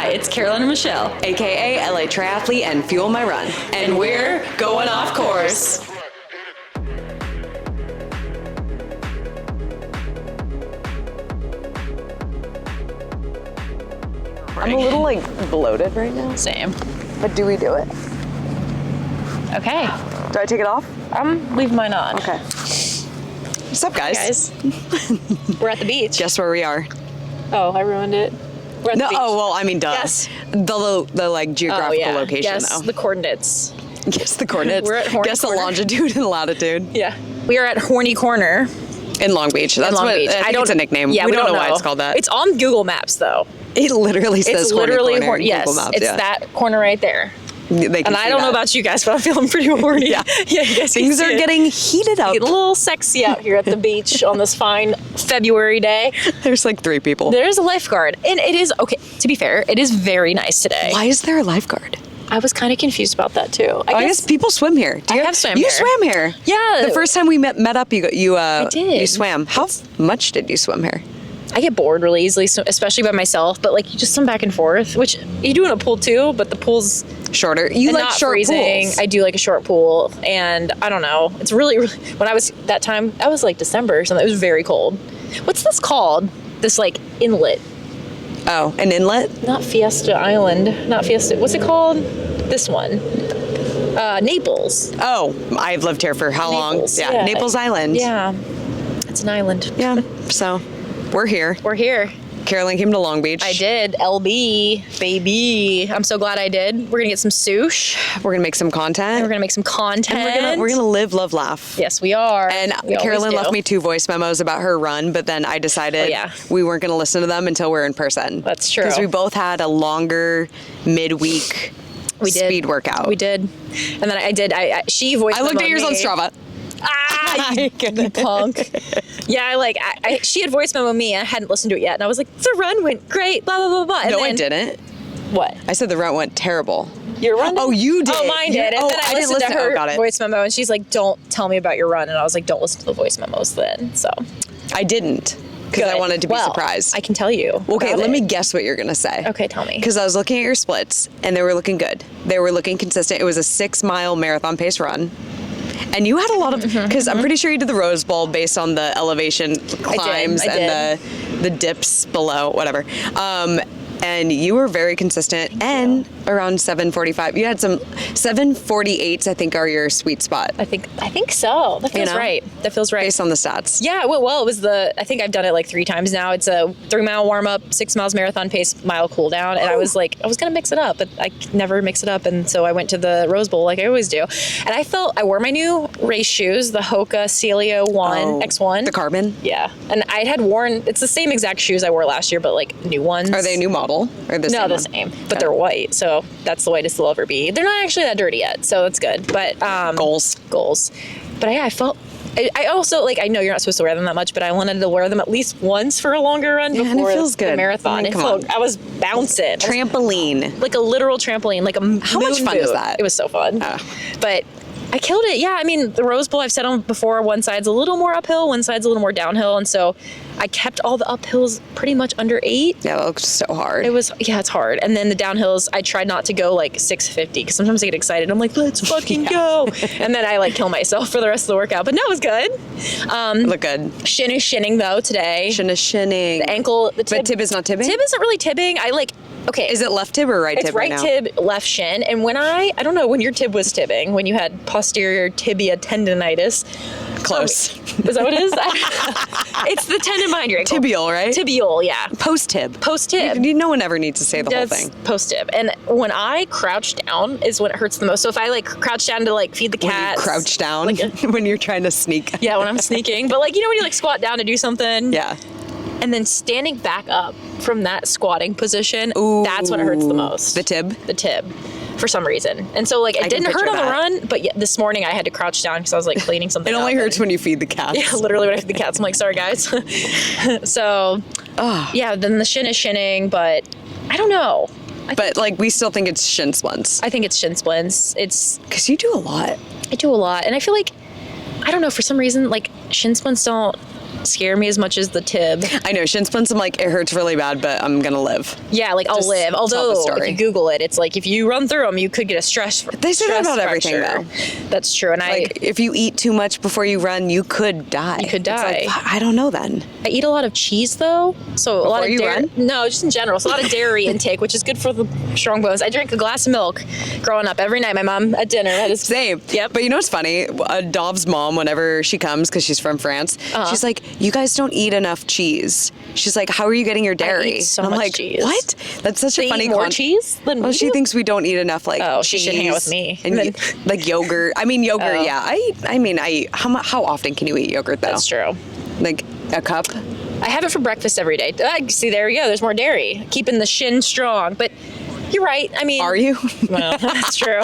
Hi, it's Carolyn and Michelle, aka LA Triathlete and Fuel My Run. and we're going off course. I'm a little like bloated right now. Same. But do we do it? Okay. Do I take it off? Leave mine on. Okay. What's up, guys? We're at the beach. Guess where we are? Oh, I ruined it. We're at No, the beach. oh, well, I mean, duh. Yes. The like geographical location, Guess though. the coordinates. Guess the coordinates. We're at Horny Guess the Corner. longitude and latitude. Yeah. We are at Horny Corner In Long Beach. That's in Long what Beach. I think it's a nickname. Yeah, we don't know why it's called that. It's on Google Maps, though. It literally says It's literally Horny Corner in yes. Google Maps, It's yeah. that corner right there. They can And I see don't know that. about you guys, but I'm feeling pretty horny. Yeah. Yeah. You guys can Things see are it. getting heated up. A little sexy out here at the beach on this fine February day. There's like 3 people. There's a lifeguard, and it is okay. To be fair, it is very nice today. Why is there a lifeguard? I was kind of confused about that too. I guess people swim here. I have swam You here. swam here. Yeah. The first time we met up, you did. you swam. How much did you swim here? I get bored really easily, so especially by myself. But like, you just swim back and forth, which you do in a pool too. But the pool's Shorter. You like not short freezing. pools. I do like a short pool, and I don't know. It's really when I was that time. That was like December or something. It was very cold. What's this called? This like inlet. Oh, an inlet? Not Fiesta Island. Not Fiesta. What's it called? This one. Naples. Oh, I've lived here for how Naples, long? yeah. Naples Island. Yeah. It's an island. Yeah. So we're here. We're here. Carolyn came to Long Beach. I did. LB, baby. I'm so glad I did. We're going to get some sushi. We're gonna make some content. We're going to make some content. And we're gonna live, love, laugh. Yes, we are. And We always Carolyn do. left me 2 voice memos about her run, but then I decided we weren't going to listen to them until we're in person. That's true. Because we both had a longer midweek speed workout. We did. And then I did. She voiced I looked at memoed yours on me. Strava. Ah, you punk. Yeah, she had voice memo me. I hadn't listened to it yet, and I was like, the run went great. Blah blah blah blah. And No, then, it didn't. What? I said the run went terrible. Your run? Oh, you did. Oh, mine did. And then I didn't listened to her got it. voice memo, and she's like, "Don't tell me about your run." And I was like, "Don't listen to the voice memos then." So I didn't because I Good. wanted to be Well, surprised. I can tell you. Okay, about let it. me guess what you're gonna say. Okay, tell me. Because I was looking at your splits and they were looking good. They were looking consistent. It was a 6-mile marathon pace run. And you had a lot of, because I'm pretty sure you did the Rose Bowl based on the elevation climbs I and the dips below, whatever. And you were very consistent and around 7:45. You had some 7:48s, I think, are your sweet spot I think so. That feels know? right. That feels right. based on the stats. Yeah, well, it was I think I've done it like 3 times now. It's a 3-mile warm up, 6 miles marathon pace, mile cool down. And I was like, I was going to mix it up, but I never mix it up. And so I went to the Rose Bowl like I always do. And I wore my new race shoes, the Hoka Celio 1 X1. The carbon. Yeah. And I had worn, it's the same exact shoes I wore last year, but like new ones. Are they a new model? Or the No, same the one? same. But they're white. So that's the whitest they'll ever be. They're not actually that dirty yet. So that's good. But Goals. But yeah, I felt. I also I know you're not supposed to wear them that much, but I wanted to wear them at least once for a longer run and it before feels the good. marathon. I mean, It come felt, on. I was bouncing. Trampoline. Like a literal trampoline, like a How much moon fun is boot. that? It was so fun. Oh. But I killed it. Yeah, I mean, the Rose Bowl, I've said on before, one side's a little more uphill, one side's a little more downhill. And so I kept all the uphills pretty much under 8. Yeah, that looks so hard. It's hard. And then the downhills, I tried not to go like 650 because sometimes I get excited. I'm like, let's fucking go. And then I kill myself for the rest of the workout. But no, it was good. Look good. Shin is shinning though today. Shin is shinning. The ankle, the tib. But tib is not tibbing? Tib isn't really tibbing. Okay. Is it left tib or right It's tib right right now? tib, left shin. And when I don't know when your tib was tibbing, when you had posterior tibia tendonitis. Close. Is that what it is? It's the tendon behind your ankle. Tibial, right? Tibial, yeah. Post tib. Post tib. No one ever needs to say the whole That's thing. post tib. And when I crouch down is when it hurts the most. So if I crouch down to feed the When you cats. crouch down, when you're trying to sneak. Yeah, when I'm sneaking. But when you squat down to do something. Yeah. And then standing back up from that squatting position, Ooh. that's when it hurts the most. The tib? The tib. For some reason. And so it can didn't hurt picture on the that. run, but this morning I had to crouch down because I was cleaning something It only up hurts when you feed the cats. Yeah, literally when I feed the cats. I'm like, sorry guys. So, yeah, then the shin is shinning, but I don't know. But we still think it's shin splints. I think it's shin splints. Because you do a lot. I do a lot. And I feel I don't know, for some reason, shin splints don't scare me as much as the tib. I know shin splints. I'm like, it hurts really bad, but I'm gonna live. Yeah, like I'll Just live. tell the Although story. if you Google it, it's like if you run through them, you could get a stress. They say that about everything, fracture. That's true. And Like if you eat too much before you run, you could die. You could It's die. like, I don't know then. I eat a lot of cheese though, so a lot Before of you dairy. run? No, just in general. So a lot of dairy intake, which is good for the strong bones. I drink a glass of milk growing up every night. My mom at dinner. That is Same. Yep. But you know what's funny? Dov's mom, whenever she comes, because she's from France, Uh-huh. she's like, you guys don't eat enough cheese. She's like, how are you getting your dairy? eat so and I'm much like, cheese. what? That's such They a funny eat more cheese than Well, we she do? thinks we don't eat enough like Oh, cheese. she should hang out with me. And Then- like yogurt. I mean, yogurt, Oh. yeah. I eat, how often can you eat yogurt though? That's true. Like a cup? I have it for breakfast every day. See, there we go. There's more dairy, keeping the shin strong. But you're right. I mean, Are you? Well, that's true.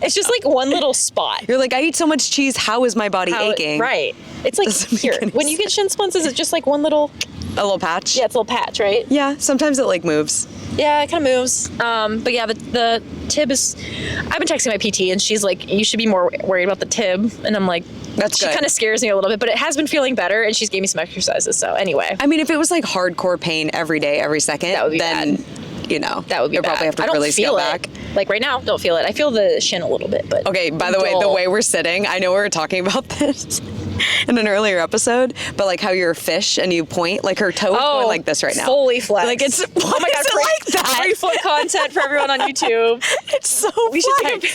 It's just like one little spot. You're like, I eat so much cheese. How is my body aching? Right. It's like Doesn't make here. any When you get shin splints, is it just like one little? A little patch? Yeah, it's a little patch, right? Yeah, sometimes it like moves. Yeah, it kind of moves. But yeah, the tib is. I've been texting my PT, and she's like, "You should be more worried about the tib." And I'm like, That's She good. kind of scares me a little bit, but it has been feeling better, and she's gave me some exercises. So anyway, I mean, if it was like hardcore pain every day, every second, That would be then bad. you know that would be you'll bad. probably have to I don't really feel scale it. back. Like right now, don't feel it. I feel the shin a little bit, but Okay, by the way, the dull. way we're sitting, I know we were talking about this in an earlier episode, but like how you're a fish and you point, like her toe is going like this right now. Fully flexed. Like it's, oh my god, free, like that? free foot content for everyone on YouTube. It's so We should funny.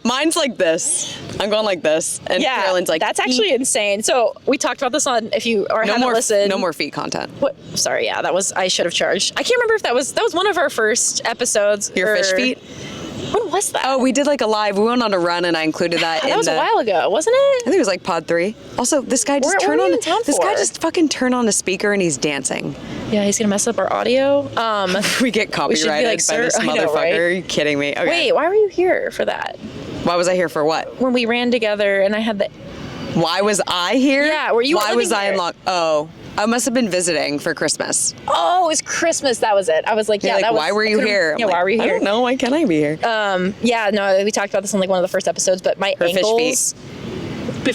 Mine's like this. I'm going like this. And Yeah, Carolyn's like, that's actually insane. So we talked about this on if you or no haven't more, listened. no more feet content. What? Sorry, yeah, that was I should have charged. I can't remember if that was one of our first episodes. Your fish or- feet? When was that? Oh, we did like a live. We went on a run and I included that. that in was the, a while ago, wasn't I it? think it was like pod 3. Also, this guy just What turned were on we in town this guy for? just fucking turned on a speaker and he's dancing. Yeah, he's gonna mess up our audio. We get should be copyrighted like, by "Sir," this I know, motherfucker. right? Are you kidding me? Okay. Wait, why were you here for that? Why was I here for what? When we ran together and I had the Why was I here? Yeah, were you Why was living I in here? Long? Oh, I must have been visiting for Christmas. oh, it was Christmas. That was it. I was like, You're yeah, like, that was. why were you here? I'm Yeah, like, why were you I here? don't know. Why can't I be here? Yeah, no, we talked about this on like one of the first episodes, but my Her fish ankles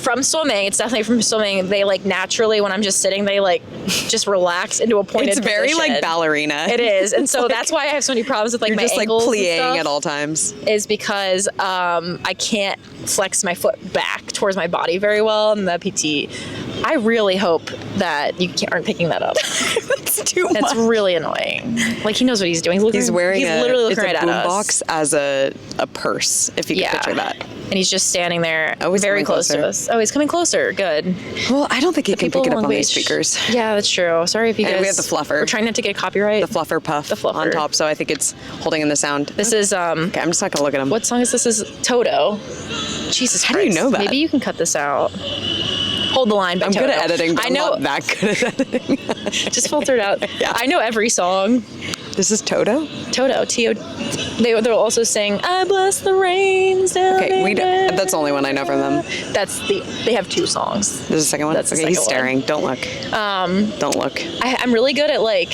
from swimming, it's definitely from swimming. They like naturally, when I'm just sitting, they like just relax into a pointed It's very position. like ballerina. It is, and so Like, that's why I have so many problems with like You're my just like ankles and plieing stuff, at all times. is because I can't flex my foot back towards my body very well, and the PT. I really hope that you aren't picking that up. It's too It's much. really annoying. Like he knows what he's doing. He's wearing He's a, literally it's looking a right at boombox us. as a purse, if you Yeah. can picture that. And he's just standing there, Oh, he's very coming close to closer. us. Oh, he's coming closer. Good. Well, I don't think he can People pick it up long on these beach. speakers. Yeah, that's true. Sorry if you And guys. we have the fluffer. We're trying not to get copyright. The fluffer puff The fluffer. on top, so I think it's holding in the sound. This is Okay, I'm just not gonna look at him. what song is this? Is Toto? Jesus How do you Christ. know that? Maybe you can cut this out. Hold the line. By I'm good at Toto. editing, but I know. I'm not that good at editing. Just filter it out. Yeah. I know every song. This is Toto? Toto. They'll also sing "I Bless the Rains Down." Okay, in there." that's the only one I know from them. They have two songs. There's a second one? That's the Okay, he's second staring. Don't look. Don't look. I'm really good at like.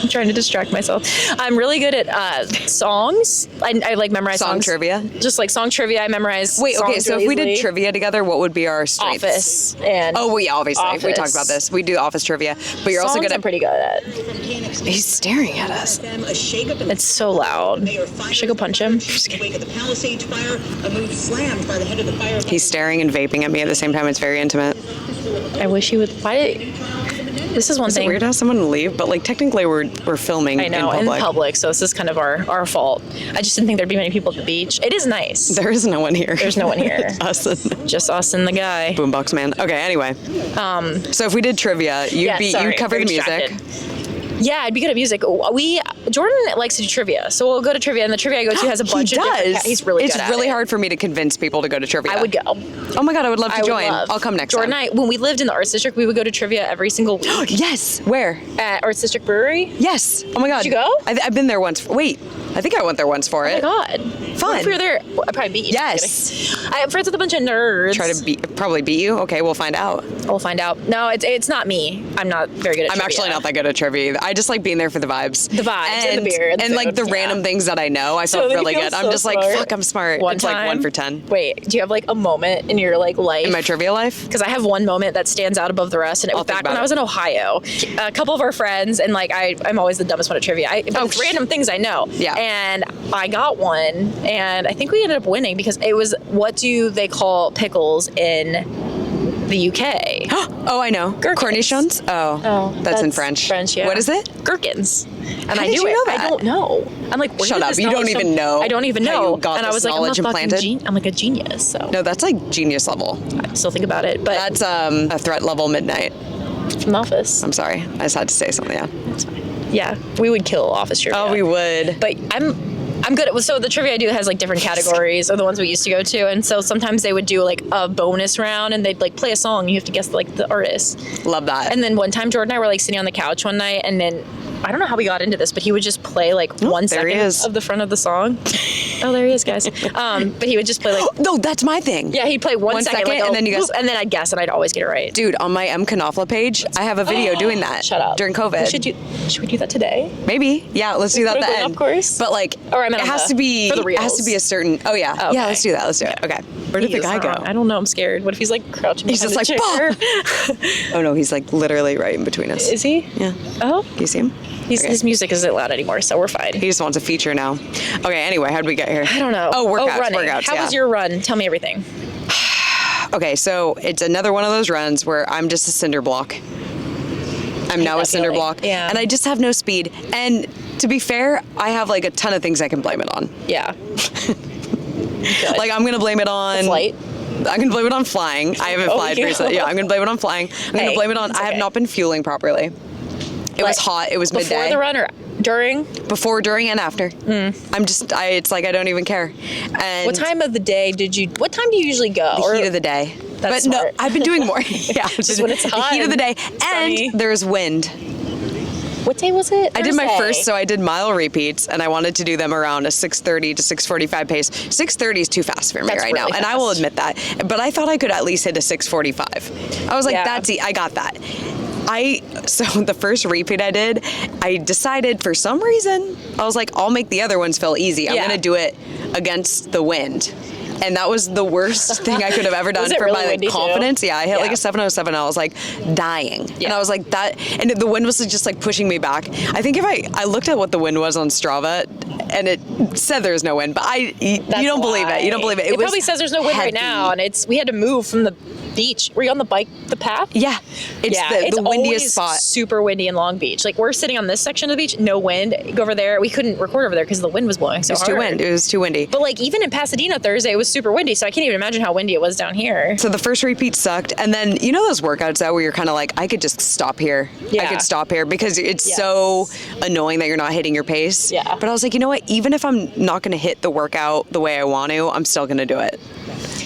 I'm trying to distract myself. I'm really good at songs. I like memorize Song songs. trivia? Just like song trivia, I memorize. Wait, okay, songs so really if we did easily. trivia together, what would be our strengths? Office and Oh, yeah, obviously. We Office. talked about this. We do office trivia, but you're also songs good I'm at. pretty good at. He's staring at us. It's so loud. Should I go punch him? He's staring and vaping at me at the same time. It's very intimate. I wish he would. Why? This is one Is it thing. weird to have someone leave? But like technically we're filming I know in public. so this is kind of our fault. I just didn't think there'd be many people at the beach. It is nice. There is no one here. There's no one here. It's us and Just us and the guy. Boombox Man. Okay, anyway. So if we did trivia, you'd cover the music. Distracted. Yeah, I'd be good at music. Jordan likes to do trivia, so we'll go to trivia, and the trivia I go to has a bunch He of different does. He's really It's good at really it. hard for me to convince people to go to trivia. I would go. Oh my god, I would love to I would join. love. I'll come next Jordan time. and I, when we lived in the Arts District, we would go to trivia every single week Yes. Where? at Arts District Brewery. Yes. Oh my god. Did you go? I've been there once. Wait. I think I went there once for Oh my it. god. Fun. If we were there, I'd probably beat you. Yes. Just kidding. I'm friends with a bunch of nerds. Try to probably beat you. Okay, we'll find out. We'll find out. No, it's not me. I'm not very good at I'm trivia. actually not that good at trivia either. I just like being there for the vibes. The vibes and the beer and the like food. the random things that I know. I felt So really you good. feel I'm so just like, smart. fuck, I'm smart. One It's time, like 1 for 10. Wait, do you have like a moment in your like life? In my trivia life? Because I have one moment that stands out above the rest, and it was I'll think back when about I was in Ohio. A couple of our friends, and like I'm always the dumbest one at trivia. But it's random things I know. Yeah. And I got one, and I think we ended up winning because it was, what do they call pickles in the UK? Oh, I know. Gherkins. Cornichons? Oh, that's in French. French, yeah. What is it? Gherkins. And How I did do you it. know that? I don't know. I'm like, where Shut did up. this You don't knowledge even come- know I don't even how know. you got and I this was like, I'm knowledge not fucking implanted? I'm like a genius. So No, that's like genius level. I still think about it. But That's a threat level midnight. from the office. I'm sorry. I just had to say something. Yeah. That's fine. Yeah, we would kill office trivia. Oh, we would. But I'm good at, so the trivia I do has like different categories of the ones we used to go to, and so sometimes they would do like a bonus round and they'd like play a song and you have to guess like the artist. Love that. And then one time Jordan and I were like sitting on the couch one night, and then I don't know how we got into this, but he would just play like 1 there he second is. of the front of the song. Oh, there he is, guys. But he would just play like, No, that's my thing. yeah, he'd play 1 second, like, and then you guys. and then I'd guess and I'd always get it right. Dude, on my M. Knopfler page, I have a video doing that. Shut up. During COVID. Should we do that today? Maybe. Yeah, let's do that at Put a the glove end. course? But like, Or I meant it on has the- to be. for the It has to be a certain. Oh yeah. Okay. Yeah, let's do that. Let's do it. Okay. Where did the guy go? I don't know. I'm scared. What if he's like crouching? He's just like, behind the chair? oh no, he's like literally right in between us. Is he? Yeah. Oh, Can you see him? Okay. his music isn't loud anymore, so we're fine. He just wants a feature now. Okay. Anyway, how'd we get here? I don't know. Oh, workouts. running. Workouts. How yeah. was your run? Tell me everything. Okay, so it's another one of those runs where I'm just a cinder block. I'm now a that cinder feeling. block. Yeah. And I just have no speed. And to be fair, I have like a ton of things I can blame it on. Yeah. Like I'm gonna blame it on Flight. I'm gonna blame it on flying. I haven't flied yeah. recently. Yeah, I'm gonna blame it on flying. I'm gonna Hey, blame it on it's I have okay. not been fueling properly. It was hot. It was Before midday. the run or during? Before, during, and after. It's like I don't even care. And What time of the day what time do you usually go? the heat of the day. That's but no, smart. I've been doing more. Yeah, Just when it's hot The heat of the and day, sunny. and there's wind. What day was it? I did my Thursday. first, so I did mile repeats, and I wanted to do them around a 6:30 to 6:45 pace. 6:30 is too fast for me That's right now, really and I will fast. admit that. But I thought I could at least hit a 6:45. I was like, Yeah. I got that. So the first repeat I did, I decided for some reason, I was like, I'll make the other ones feel easy. I'm Yeah. gonna do it against the wind. And that was the worst thing I could have ever done Was it for really my like windy too? confidence. Yeah, I hit like Yeah. a 707. I was like dying. And Yeah. I was like that, and the wind was just like pushing me back. I think if I looked at what the wind was on Strava, and it said there was no wind, but you don't believe it. You don't believe it. It was probably says there's no wind right heavy. now, and we had to move from the beach. Were you on the path? Yeah, it's the windiest always spot. Super windy in Long Beach. Like we're sitting on this section of the beach, no wind. Go over there. We couldn't record over there because the wind was blowing so It was hard. too windy. It was too windy. But like even in Pasadena Thursday, it was super windy, so I can't even imagine how windy it was down here. So the first repeat sucked, and then you know those workouts out where you're kind of like, I could just stop here. I Yeah. could stop here because it's Yes. so annoying that you're not hitting your pace. Yeah. But I was like, you know what? Even if I'm not going to hit the workout the way I want to, I'm still going to do it.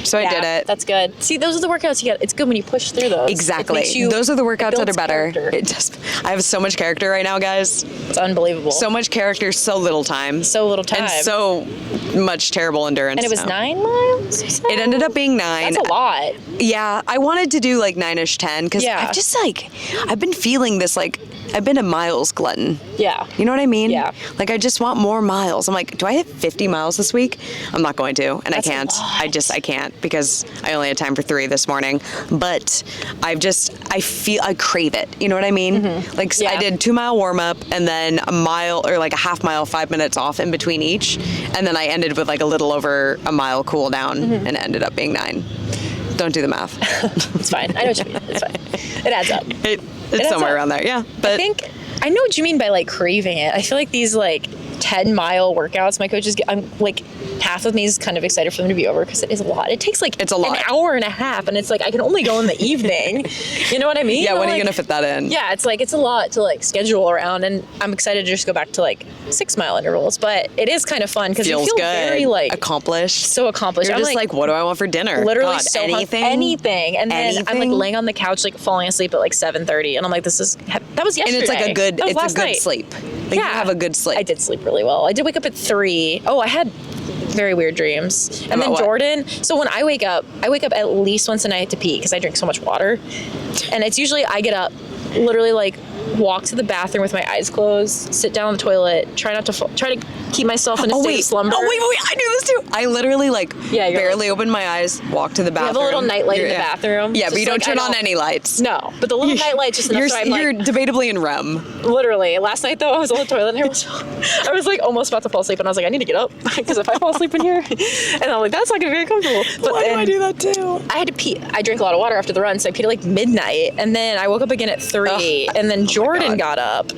So I did it. That's good. See, those are the workouts you get. It's good when you push through those. Exactly. It makes you- Those are the workouts that are builds better. character. It just, I have so much character right now, guys. It's unbelievable. So much character, so little time. So little time. And so much terrible endurance. And it was now. 9 miles? you said? It ended up being 9. That's a lot. Yeah, I wanted to do like 9-ish, 10, because Yeah. I've just like, I've been feeling this like, I've been a miles glutton. Yeah. You know what I mean? Yeah. Like I just want more miles. I'm like, do I hit 50 miles this week? I'm not going to, and That's a I can't. lot. I can't because I only had time for 3 this morning. But I crave it. You know what I mean? Like Mm-hmm. Yeah. I did 2-mile warm up and then a mile or like a half mile, 5 minutes off in between each, and then I ended with like a little over a mile cool down, Mm-hmm. and it ended up being 9. Don't do the math. It's fine. I know what you mean. It's fine. It adds up. It's adds somewhere up. around there. Yeah, but I know what you mean by like craving it. I feel like these like 10-mile workouts my coaches get, I'm like half of me is kind of excited for them to be over because it is a lot. It takes like It's a lot. an hour and a half, and it's like I can only go in the evening. You know what I mean? yeah, when are Like, you gonna fit that in? Yeah, it's like it's a lot to like schedule around, and I'm excited to just go back to like 6-mile intervals. But it is kind of fun because you Feels feel good. very like Accomplished. so accomplished. You're I'm just like, what do I want for dinner? literally God, so anything. anything, and then I'm like Anything? laying on the couch like falling asleep at like 7:30, and I'm like, that was yesterday. And it's like a good, That was it's a last good night. sleep. Like you have a good sleep. I did sleep really well. I did wake up at 3. Oh, I had very weird dreams. And About then what? Jordan, so when I wake up at least once a night to pee because I drink so much water. And it's usually I get up, literally like walk to the bathroom with my eyes closed, sit down on the toilet, try to keep myself in a state of slumber. Oh, wait, I do this too. I literally like Yeah, you're barely open my eyes, walk to the bathroom. You have a little nightlight in the bathroom. Yeah, but just you don't like, turn on any lights. No, but the little nightlight just enough so I'm You're like, debatably in REM. literally. Last night though, I was on the toilet and I was like almost about to fall asleep and I was like, I need to get up because if I fall asleep in here, and I'm like, that's not gonna be very comfortable. But Why do then I do that too? I had to pee. I drink a lot of water after the run, so I peed at like midnight, and then I woke up again at 3, and then Jordan got up,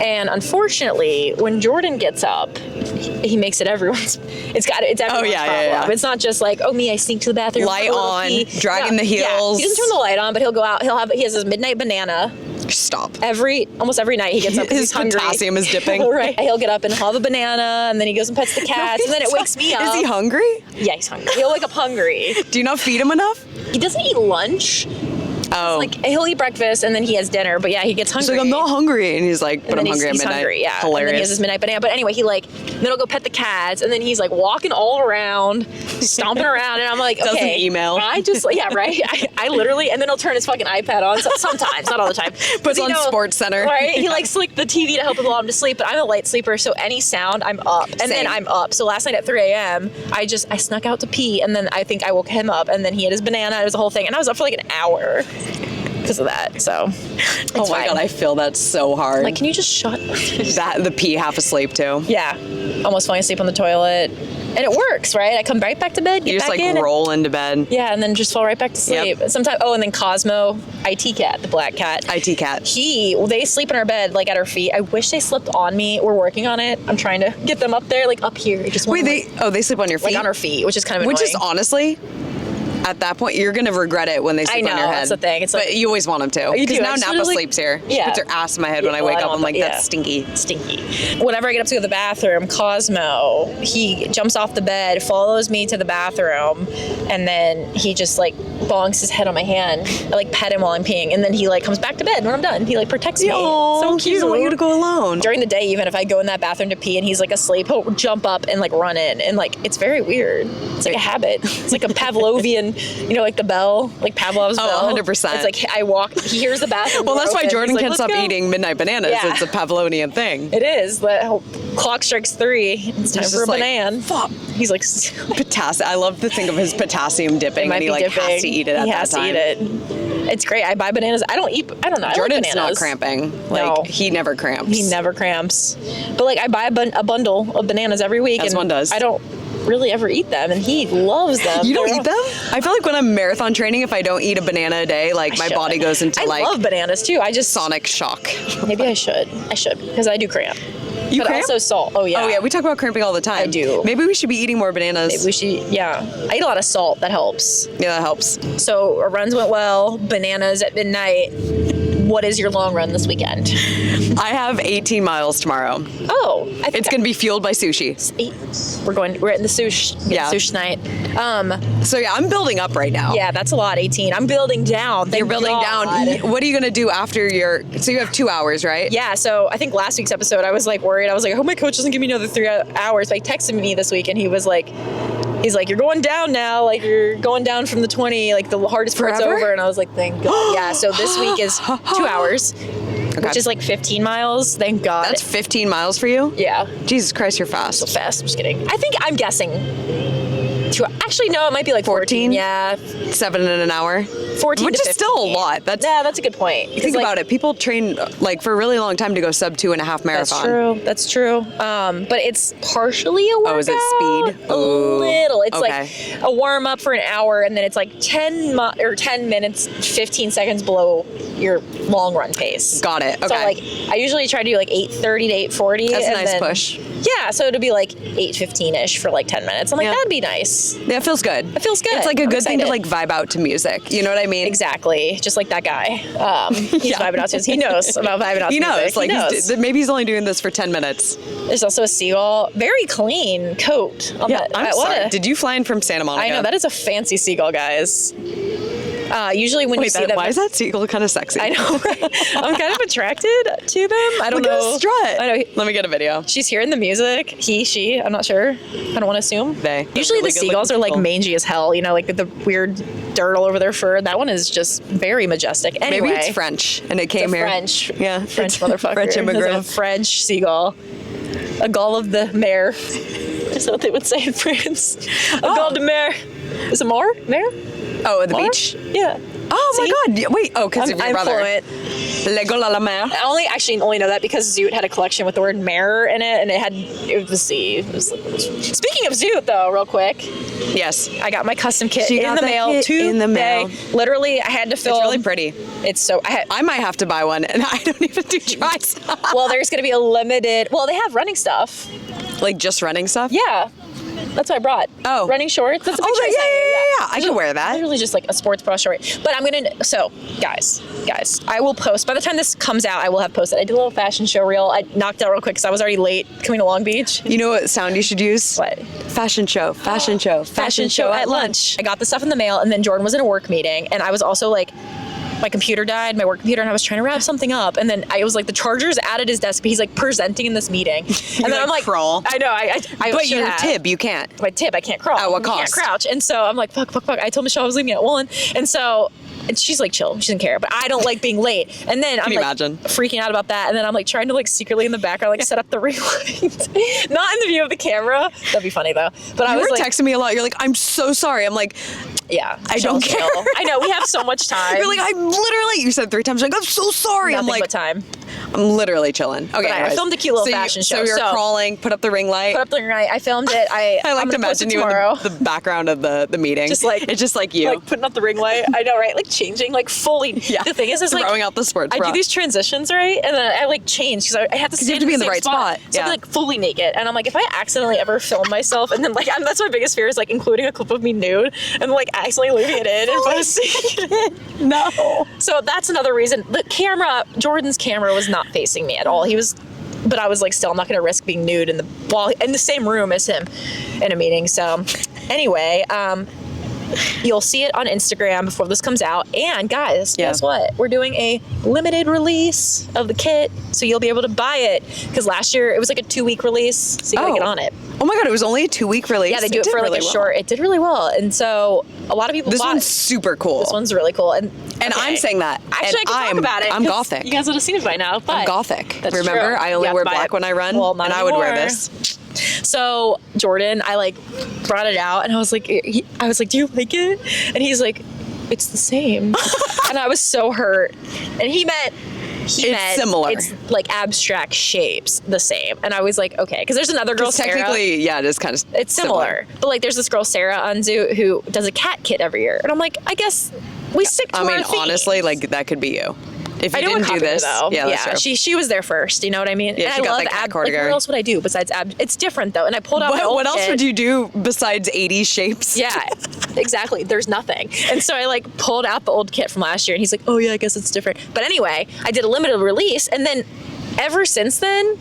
and unfortunately, when Jordan gets up, he makes it everyone's. It's everyone's problem. yeah. It's not just like, oh me, I sneak to the bathroom, Light have a little on, pee. dragging the Yeah, heels. he doesn't turn the light on, but he'll go out. He has his midnight banana. Stop. Almost every night he gets up because His he's hungry. potassium is dipping. Right. He'll get up and have a banana, and then he goes and pets the cats, and then it wakes me up. Is he hungry? Yeah, he's hungry. He'll wake up hungry. Do you not feed him enough? He doesn't eat lunch. Oh. Like he'll eat breakfast and then he has dinner, but yeah, he gets hungry. He's like, I'm not hungry. And he's like, but and I'm then hungry at he's midnight. hungry, yeah. Hilarious. And then he has his midnight banana. But anyway, then he'll go pet the cats, and then he's like walking all around, stomping around, and I'm like, Doesn't okay. email. I just, yeah, right. I literally, and then he'll turn his fucking iPad on sometimes, not all the time. Puts on Sports Center. Right? He likes like the TV to help him allow him to sleep, but I'm a light sleeper, so any sound, I'm up. And then Same. I'm up. So last night at 3 a.m., I snuck out to pee, and then I think I woke him up, and then he had his banana. It was a whole thing, and I was up for like an hour because of that. So it's Oh my fine. God, I feel that so hard. Like, can you just shut the pee half asleep too. Yeah, almost falling asleep on the toilet, and it works, right? I come right back to bed, get You just back like in, roll into bed. yeah, and then just fall right back to sleep. Yep. Sometimes, and then Cosmo, IT cat, the black cat. IT cat. They sleep in our bed, like at our feet. I wish they slept on me. We're working on it. I'm trying to get them up there, like up here. I just want Wait, them, they sleep on your feet? like on our feet, which is kind of annoying. Which is honestly, at that point, you're gonna regret it when they sleep I on know, your head. that's the thing. It's like- but you always want them to. You do. Because now I just Napa literally- sleeps here. She Yeah. puts her ass in my head when I Well, wake I up. don't I'm like, want that. that's stinky. Whenever I get up to go to the bathroom, Cosmo, he jumps off the bed, follows me to the bathroom, and then he just like bonks his head on my hand. I like pet him while I'm peeing, and then he like comes back to bed when I'm done. He like protects me. Oh, So he cute. doesn't want you to go alone. During the day, even if I go in that bathroom to pee and he's like asleep, he'll jump up and like run in, and like it's very weird. It's like a habit. It's like a Pavlovian, like the bell, like Pavlov's bell. 100%. It's like I walk, he hears the bathroom. Well, door that's why open, Jordan he's like, can't "Let's stop go." eating midnight bananas. Yeah. It's a Pavlovian thing. It is. The whole clock strikes 3. It's time He's for a just like, banana. Fuck. He's like, Potassium. I love to think of his potassium dipping, and he like has to eat it at he that has time. to eat it. It's great. I buy bananas. I don't know. Jordan's I like not bananas. cramping. Like No. he never cramps. He never cramps. But like I buy a bundle of bananas every week. As and one does. I don't really ever eat them, and he loves them. You don't eat them? I feel like when I'm marathon training, if I don't eat a banana a day, like my body goes into I like love bananas too. I just sonic shock. maybe I should because I do cramp. You but cramp? also salt. Oh yeah. Oh yeah, we talk about cramping all the time. I do. Maybe we should be eating more bananas. Maybe we should. Yeah, I eat a lot of salt. That helps. Yeah, that helps. So our runs went well. Bananas at midnight. What is your long run this weekend? I have 18 miles tomorrow. Oh, I think It's gonna be fueled by sushi. We're in the sushi. Yeah. Sushi night. So yeah, I'm building up right now. Yeah, that's a lot. 18. I'm building down. You're building down. What are you gonna do after so you have 2 hours, right? Yeah, so I think last week's episode, I was like worried. I was like, I hope my coach doesn't give me another 3 hours. But he texted me this week and he was like, he's like, you're going down now. Like you're going down from the 20. Like the hardest part's Forever? over. And I was like, thank God. Yeah. So this week is 2 hours, which is like 15 miles. Thank God. That's 15 miles for you? yeah. Jesus Christ, you're fast. So fast. I'm just kidding. I'm guessing. Actually, no, it might be like 14. 14? Yeah. 7 in an hour. 14 Which to is still a 15. lot. That's That's a good point. think about it. People train like for a really long time to go sub 2.5 marathon. That's true. But it's partially a workout. Oh, is it speed? A Ooh. little. It's Okay. like a warm up for an hour, and then it's like 10 minutes, 15 seconds below your long run pace. Got it. Okay. So like I usually try to do like 8:30 to 8:40. That's a and nice then- push. Yeah, so it'll be like 8:15ish for like 10 minutes. I'm like, Yeah. that'd be nice. Yeah, it feels good. It feels good. It's like a I'm good thing to excited. like vibe out to music. You know what I mean? Exactly, just like that guy. He's Yeah. vibing out to. He knows about vibing out. He to knows. music. Like he knows. maybe he's only doing this for 10 minutes. There's also a seagull, very clean coat. On Yeah, that. I'm What sorry. a- Did you fly in from Santa Monica? I know that is a fancy seagull, guys. Usually when you see them, why is that seagull kind of sexy? I know, right? I'm kind of attracted to them. I don't Look at know. his strut. I know. Let me get a video. She's hearing the music. He, she. I'm not sure. I don't want to assume. They. Usually Really the seagulls are like mangy as hell. You know, like the weird dirt all over their fur. That one is just very majestic. Anyway, Maybe it's French, and it came it's a here. French. Yeah, French it's motherfucker. French immigrant. It's a French seagull. A gull of the mare. Is that what they would say in France? A gull de mer. Is it more? Mare? Oh, at the More? beach. Yeah. Oh See? my God! Wait. Oh, because of your I'm brother. fluent. Le gull à la mer. I only know that because Zoot had a collection with the word mare in it, and it was the sea. Speaking of Zoot, though, real quick, Yes. I got my custom kit She in got the that mail kit today. in the mail. Literally, I had to film. It's really pretty. It's so I might have to buy one, and I don't even do tries. well, there's gonna be a limited. Well, they have running stuff. Like just running stuff. Yeah. That's what I brought. Oh. Running shorts. That's a picture I yeah, sent you. yeah. I can wear that. Literally just like a sports bra short. But I'm gonna. So, guys, I will post. By the time this comes out, I will have posted. I did a little fashion show reel. I knocked out real quick because I was already late coming to Long Beach. You know what sound you should use? What? Fashion show. Fashion show. Fashion show at lunch. I got the stuff in the mail, and then Jordan was in a work meeting, and I was also like, my computer died, my work computer, and I was trying to wrap something up, and then I was like, the charger's out at his desk, but he's like presenting in this meeting, and then I'm like, crawl. I know, I But should your have. tib, you can't. My tib, I can't crawl. At what I can't cost? crouch, and so I'm like, fuck. I told Michelle I was leaving at 1, and so. And she's like chill, she doesn't care, but I don't like being late. And then I'm you like imagine? freaking out about that. And then I'm like trying to like secretly in the background like set up the ring light, not in the view of the camera. That'd be funny though. But I You was were like, texting me a lot. You're like, I'm so sorry. I'm like, yeah, I don't care. chill. I know we have so much time. you're like, I'm literally. You said 3 times. You're like, I'm so sorry. Nothing I'm like, but time. I'm literally chilling. Okay, But I anyways. filmed a cute little So fashion show. So you're So- crawling, put up the ring light. Put up the ring light. I filmed it. I I'm like to gonna post imagine it you in tomorrow. the background of the meeting. Just like it's just like you. like putting up the ring light. I know, right? Like changing, like fully. Yeah. The thing is like Throwing out the sports I bra. do these transitions right, and then I like change because I have to you stand have to be in the same right spot. So Yeah. I'm like fully naked, and I'm like, if I accidentally ever film myself, and then like that's my biggest fear is like including a clip of me nude and like accidentally leaving it in and posting it. No. So that's another reason. The camera, Jordan's camera, was not facing me at all. He was. But I was like, still, I'm not going to risk being nude in the same room as him in a meeting. So, anyway, you'll see it on Instagram before this comes out. And guys, guess what? We're doing a limited release of the kit, so you'll be able to buy it. Because last year it was like a 2-week release, so you gotta get on it. Oh my God! It was only a 2-week release. Yeah, they do it did for like really a well. short. It did really well, and so a lot of people. This bought one's it. super cool. This one's really cool, and I'm saying that. Actually, And I can talk about it. I'm 'cause gothic. You guys would have seen it by now. But I'm gothic. That's Remember, true. I You only have wear to buy black it. when I run, Well, not and I would wear anymore. this. So Jordan, I like brought it out, and I was like, do you like it? And he's like, it's the same. And I was so hurt. And he meant similar. It's like abstract shapes, the same. And I was like, okay, because there's another girl, Sarah. Technically, yeah, it is kind of. It's similar. But like, there's this girl, Sarah, on Zoo who does a cat kit every year, and I'm like, I guess we stick to our theme. Honestly, like that could be you. If you I didn't do this, though. yeah, that's true. She was there first. You know what I mean? Yeah, and she I got love that cat like, cardigan. what else would I do besides ab? It's different though. And I pulled out my old What else kit. would you do besides 80 shapes? Yeah, exactly. There's nothing. And so I like pulled out the old kit from last year, and he's like, oh yeah, I guess it's different. But anyway, I did a limited release, and then ever since then,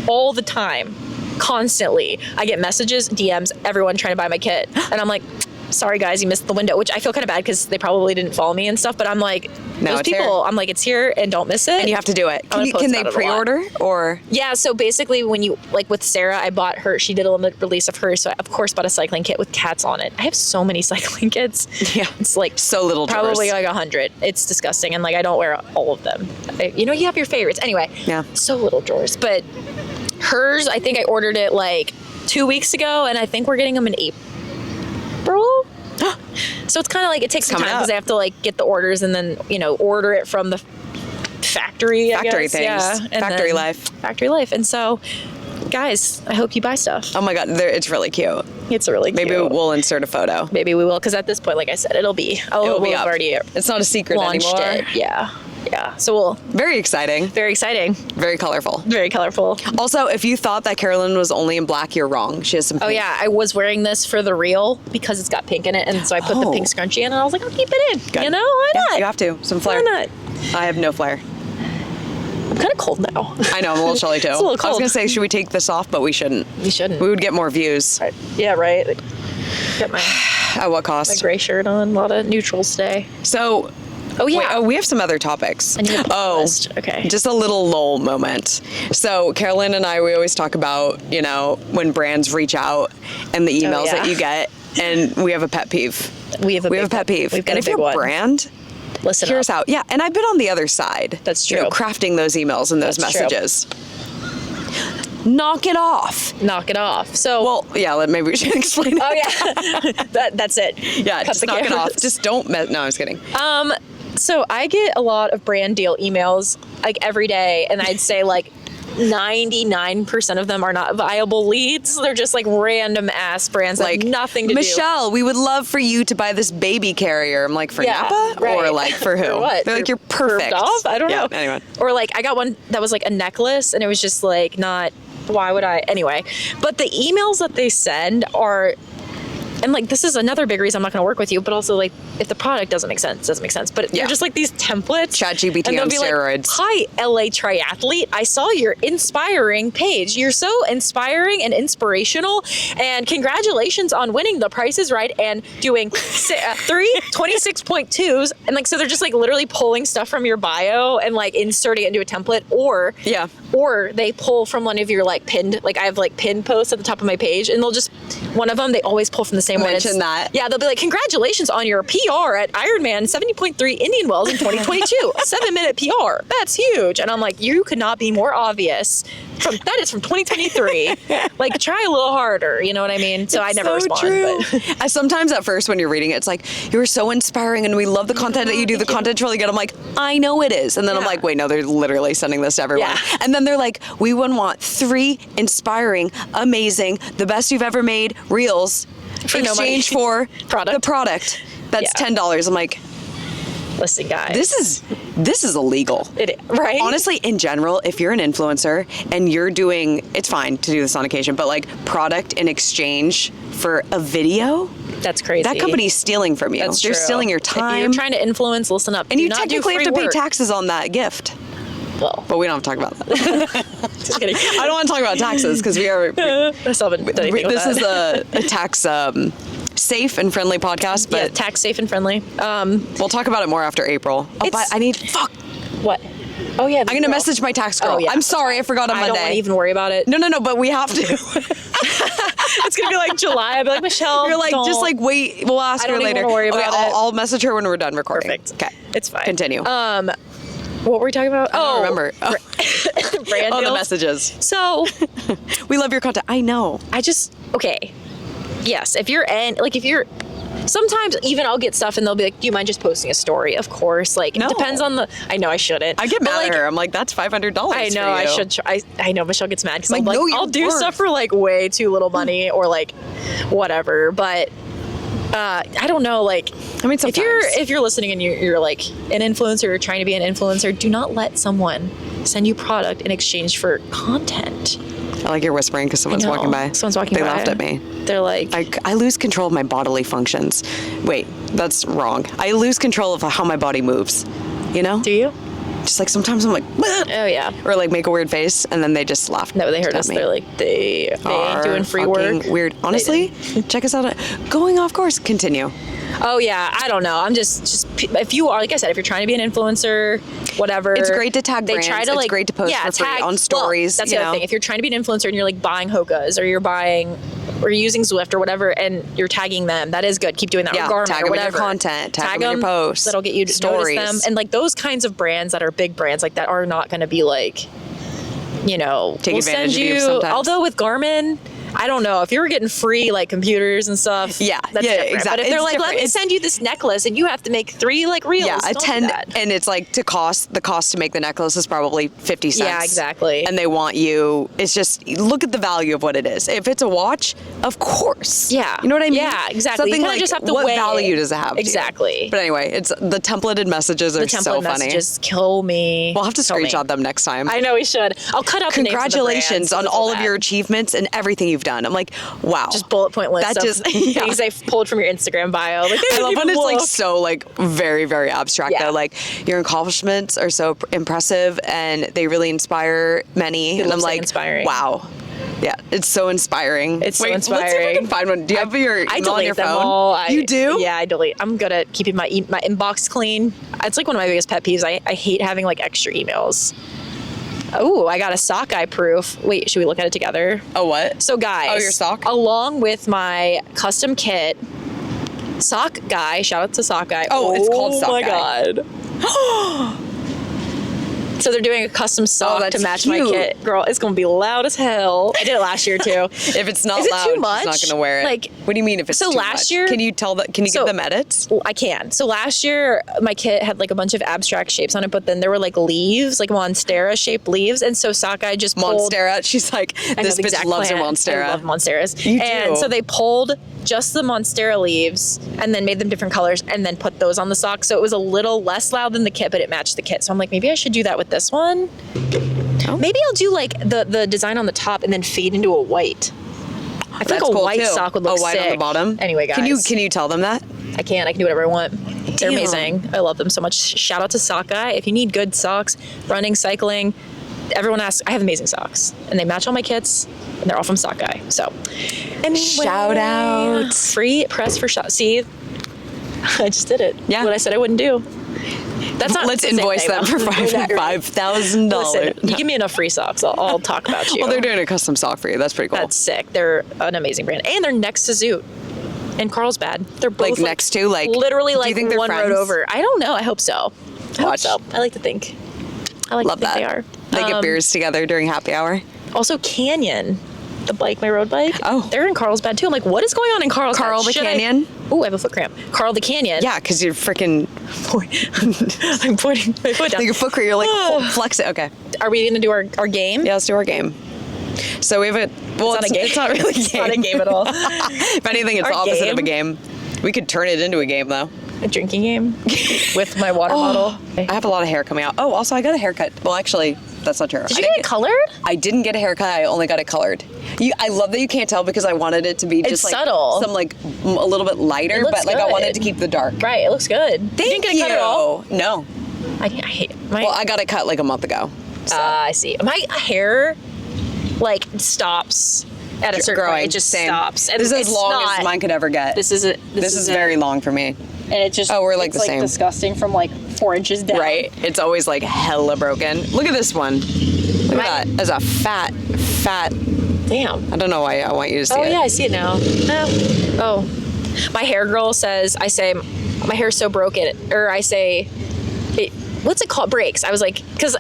all the time, constantly, I get messages, DMs, everyone trying to buy my kit, and I'm like, sorry guys, you missed the window, which I feel kind of bad because they probably didn't follow me and stuff, but I'm like, No, those it's people, here. I'm like, it's here and don't miss it. And you have to do it. I'm gonna post Can they about it a lot. pre-order or? Yeah, so basically when you, like with Sarah, I bought her, she did a limited release of hers, so I of course bought a cycling kit with cats on it. I have so many cycling kits. Yeah. It's like So little probably drawers. like 100. It's disgusting, and like I don't wear all of them. You know, you have your favorites. Anyway, Yeah. so little drawers. But hers, I think I ordered it like 2 weeks ago, and I think we're getting them in April. So it's kind of like it takes some time coming up. because I have to like get the orders and then, you know, order it from the factory. I Factory guess. things. Yeah. And Factory then- life. Factory life. And so, guys, I hope you buy stuff. Oh my God, it's really cute. It's really cute. Maybe we'll insert a photo. Maybe we will, because at this point, like I said, it'll be. It'll be we'll up. have already It's not a secret launched anymore. it. Yeah. Yeah. So we'll. Very exciting. Very exciting. Very colorful. Very colorful. Also, if you thought that Carolyn was only in black, you're wrong. She has some Oh pink. yeah, I was wearing this for the reel because it's got pink in it, and so I put the Oh. pink scrunchie in, and I was like, I'll keep it in. Good. You know, why Yeah, not? you have to. Some flair. Why not? I have no flair. I'm kind of cold now. I know, I'm a little chilly too. It's a little I was cold. going to say, should we take this off? But we shouldn't. You shouldn't. We would get more views. Right. Yeah, right. Get my At what My cost? gray shirt on. A lot of neutrals today. So, Oh, yeah. wait, we have some other topics. I need a playlist. Okay. Just a little lull moment. So, Carolyn and I, we always talk about, when brands reach out and the emails yeah. that you get, and we have a pet peeve. We have a pet peeve. We've got and a if big you're a one. brand, Listen hear up. us out. Yeah, and I've been on the other side. That's true. Crafting those emails and those That's true. messages. Knock it off. Knock it off. So. Well, yeah, maybe we should explain it. Oh yeah. That's it. Yeah, Cut just the knock it cameras. off. Just don't no, I was kidding. So I get a lot of brand deal emails like every day, and I'd say like 99% of them are not viable leads. They're just like random ass brands that have nothing to do. Michelle, we would love for you to buy this baby carrier. I'm like, for Napa? right. Or like for who? For what? They're like, For you're perfect. curved off? I don't know. Anyway. Or like I got one that was like a necklace, and it was just like not. Why would I? Anyway, but the emails that they send are. And like this is another big reason I'm not going to work with you, but also like if the product doesn't make sense, it doesn't make sense. But they're just like these templates. ChatGPT and they'll on be steroids. Like, hi, LA triathlete. I saw your inspiring page. You're so inspiring and inspirational. And congratulations on winning The Price is Right and doing 26.2s. And like so they're just like literally pulling stuff from your bio and like inserting it into a template, or they pull from one of your like pinned, like I have like pinned posts at the top of my page, and they'll just one of them they always pull from the same one. Mention that. Yeah, they'll be like, congratulations on your PR at Ironman 70.3 Indian Wells in 2022. A 7-minute PR. That's huge. And I'm like, you could not be more obvious. That is from 2023. Like, try a little harder. You know what I mean? So I never respond. True. But. Sometimes at first when you're reading it, it's like, you're so inspiring and we love the content that you do. The content's really good. I'm like, I know it is. And then I'm like, wait, no, they're literally sending this to everyone. Yeah. And then they're like, we would want 3 inspiring, amazing, the best you've ever made reels For no money. exchange for Product. the product. That's $10. I'm like, listen, guys. this is illegal. Right? Honestly, in general, if you're an influencer and you're doing, it's fine to do this on occasion, but like product in exchange for a video, that's crazy. that company's stealing from you. That's They're true. stealing your If time. you're trying to influence, listen up. And Do you not technically do have to free pay work. taxes on that gift. Well, But we don't have to talk about that. just kidding. I don't want to talk about taxes because we are. I still haven't done anything with This that. is a tax safe and friendly podcast, but tax safe and friendly. we'll talk about it more after April. Oh, but I need. Fuck. What? Oh yeah. I'm gonna message my tax girl. Oh, yeah. I'm sorry, I forgot on I Monday. don't want to even worry about it. No, but we have to. It's gonna be like July. I'll be like, Michelle, You're like, just like wait. We'll ask I don't her even later. wanna worry Okay, about it. I'll message her when we're done recording. Perfect. Okay, it's fine. Continue. What were we talking about? I don't remember. Brand Oh, the deals. messages. So We love your content. I know. okay. Yes, if you're sometimes even I'll get stuff and they'll be like, do you mind just posting a story? Of course. Like, No. it depends on I know I shouldn't. I get But, mad like, at her. I'm like, that's $500. I know for you. I should. I know Michelle gets mad because Like, I'm like, know your I'll do worth. stuff for like way too little money or like whatever. But I don't know. Like, I mean, sometimes. if you're listening and you're like an influencer or trying to be an influencer, do not let someone send you product in exchange for content. I like you're whispering because someone's I know. walking by. Someone's walking they by. They laughed at me. They're like, I lose control of my bodily functions. Wait, that's wrong. I lose control of how my body moves. You know? do you? Just like sometimes I'm like, "Bleh," Oh yeah. or like make a weird face, and then they just laugh. No, they heard at us. me. They're like, they ain't doing free Fucking work. Weird. Honestly, check us out. Going off course. Continue. Oh yeah, I don't know. I'm just if you are, like I said, if you're trying to be an influencer, whatever. It's great to tag they brands. try to It's like great to post for free on stories, Well, that's you the other know? thing. If you're trying to be an influencer and you're like buying Hokas or you're buying or you're using Zwift or whatever, and you're tagging them, that is good. Keep doing that. Yeah, or Garmin tag or them in your whatever. content, tag them in your them, posts, That'll get you to stories. notice them. And like those kinds of brands that are big brands like that are not going to be like, Take we'll advantage send of you you. sometimes. Although with Garmin, I don't know if you were getting free like computers and stuff. Yeah, that's yeah, different. exactly. But if they're It's like, let different. me It's- send you this necklace and you have to make 3 like reels. Yeah, don't do 10, that. and it's like the cost to make the necklace is probably 50 cents. Yeah, exactly. And they want you. It's just look at the value of what it is. If it's a watch, of course. Yeah. you know what I mean. Yeah, exactly. You Something kinda like just have to what weigh value it. does it have? to you? Exactly. But anyway, it's the templated messages are The template so funny. messages kill me. We'll have to Kill me. screenshot them next time. I know we should. I'll cut out the names of the Congratulations brands, on so all of that- your achievements and everything you've done. I'm like, wow. just bullet point list That of just- yeah. things I pulled from your Instagram bio. Like, I love when even it's like look. so like very, very abstract Yeah. though. Like your accomplishments are so impressive and they really inspire many. It And I'm looks, like, like, inspiring. wow. Yeah, it's so inspiring. It's so Wait, inspiring. Let's see if I can find one. Do you have your I email on delete your them phone? all. You do? Yeah, I delete. I'm good at keeping my inbox clean. It's like one of my biggest pet peeves. I hate having like extra emails. Oh, I got a sockeye proof. Wait, should we look at it together? Oh, what? So guys. Oh, your sock? Along with my custom kit, Sock Guy, shout out to Sock Guy. Oh, it's called Sock Guy. Guy. Oh my God. So they're doing a custom sock that's to match cute. my kit. Girl, it's going to be loud as hell. I did it last year too. If it's not Is it loud, too she's much? not going to wear it. Like, what do you mean if it's so too last much? year- Can you tell that? Can you So- give them edits? Well, I can. So last year, my kit had like a bunch of abstract shapes on it, but then there were like leaves, like Monstera shaped leaves. And so Sockeye just pulled. Monstera. She's like, I know this the bitch exact loves her plant. Monstera. I love Monsteras. You And do. so they pulled just the Monstera leaves and then made them different colors and then put those on the sock. So it was a little less loud than the kit, but it matched the kit. So I'm like, maybe I should do that with this one. Oh. Maybe I'll do like the design on the top and then fade into a white. I feel like a cool white too. sock would look A white sick. on the bottom. Anyway, guys. Can you tell them that? I can do whatever I want. They're Damn. amazing. I love them so much. Shout out to Sock Guy. If you need good socks, running, cycling, everyone asks. I have amazing socks, and they match all my kits, and they're all from Sock Guy. So, anyway, Shout out. free press for shop. See, I just did it. Yeah. What I said I wouldn't do. That's not. Let's the same invoice thing, them though. for $5,000. Listen, you give me enough free socks, I'll talk about you. Well, they're doing a custom sock for you. That's pretty cool. That's sick. They're an amazing brand, and they're next to Zoot and Carlsbad. They're both Like, next to, like, literally do you like think they're one road friends? over. I don't know. I hope so. I hope Watch. so. I like to think. I like Love to think that. they are. They get beers together during happy hour. Also, Canyon, the bike, my road bike. Oh. They're in Carlsbad too. I'm like, what is going on in Carlsbad? Carl the Should Canyon? Oh, I have a foot cramp. Carl the Canyon. Yeah, because you're freaking I'm pointing my foot down. like your foot crew. You're like flex it. Okay. Are we gonna do our game? Yeah, let's do our game. So we have a. Well, It's not a game. It's not really a game. It's not a game at all. If anything, it's Our the opposite of a game? game. We could turn it into a game though. A drinking game with my water bottle. I have a lot of hair coming out. Oh, also I got a haircut. Well, actually, that's not true. Did you get it colored? I didn't get a haircut. I only got it colored. I love that you can't tell because I wanted it to be just like subtle. some like a little bit lighter, It looks but like I wanted good. to keep the dark. Right. It looks good. Thank you didn't get it cut at all. No. I hate my. Well, I got it cut like a month ago. So. I see. My hair like stops at a certain Growing. point. It just Same. stops. And This is as it's long not, as mine could ever get. This is it. This is very long for me. And it just. Oh, we're like it's the same. Disgusting from like 4 inches down. Right. It's always like hella broken. Look at this one. Look at that. That's a fat. Damn. I don't know why I want you to see Oh it. yeah, I see it now. Oh, my hair girl says. I say my hair's so broken, or I say, what's it called? Breaks. I was like, because.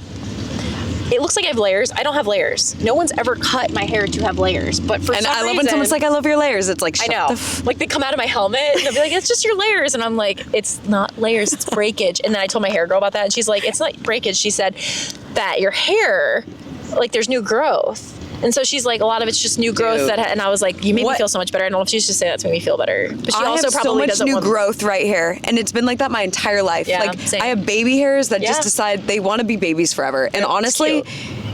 It looks like I have layers. I don't have layers. No one's ever cut my hair to have layers. But for And some I love reason, when someone's like, I love your layers. It's like, I shut know. the f- Like they come out of my helmet and they'll be like, it's just your layers. And I'm like, it's not layers, it's breakage. And then I told my hair girl about that and she's like, it's not breakage. She said that your hair, like there's new growth. And so she's like, a lot of it's just new growth Dude. and I was like, you made me What? feel so much better. I don't know if she's just saying that to make me feel better. But she I also have probably so much doesn't new want growth right here, and it's been like that my entire life. Yeah, like same. I have baby hairs that just Yeah. decide they want to be babies forever. And It's honestly,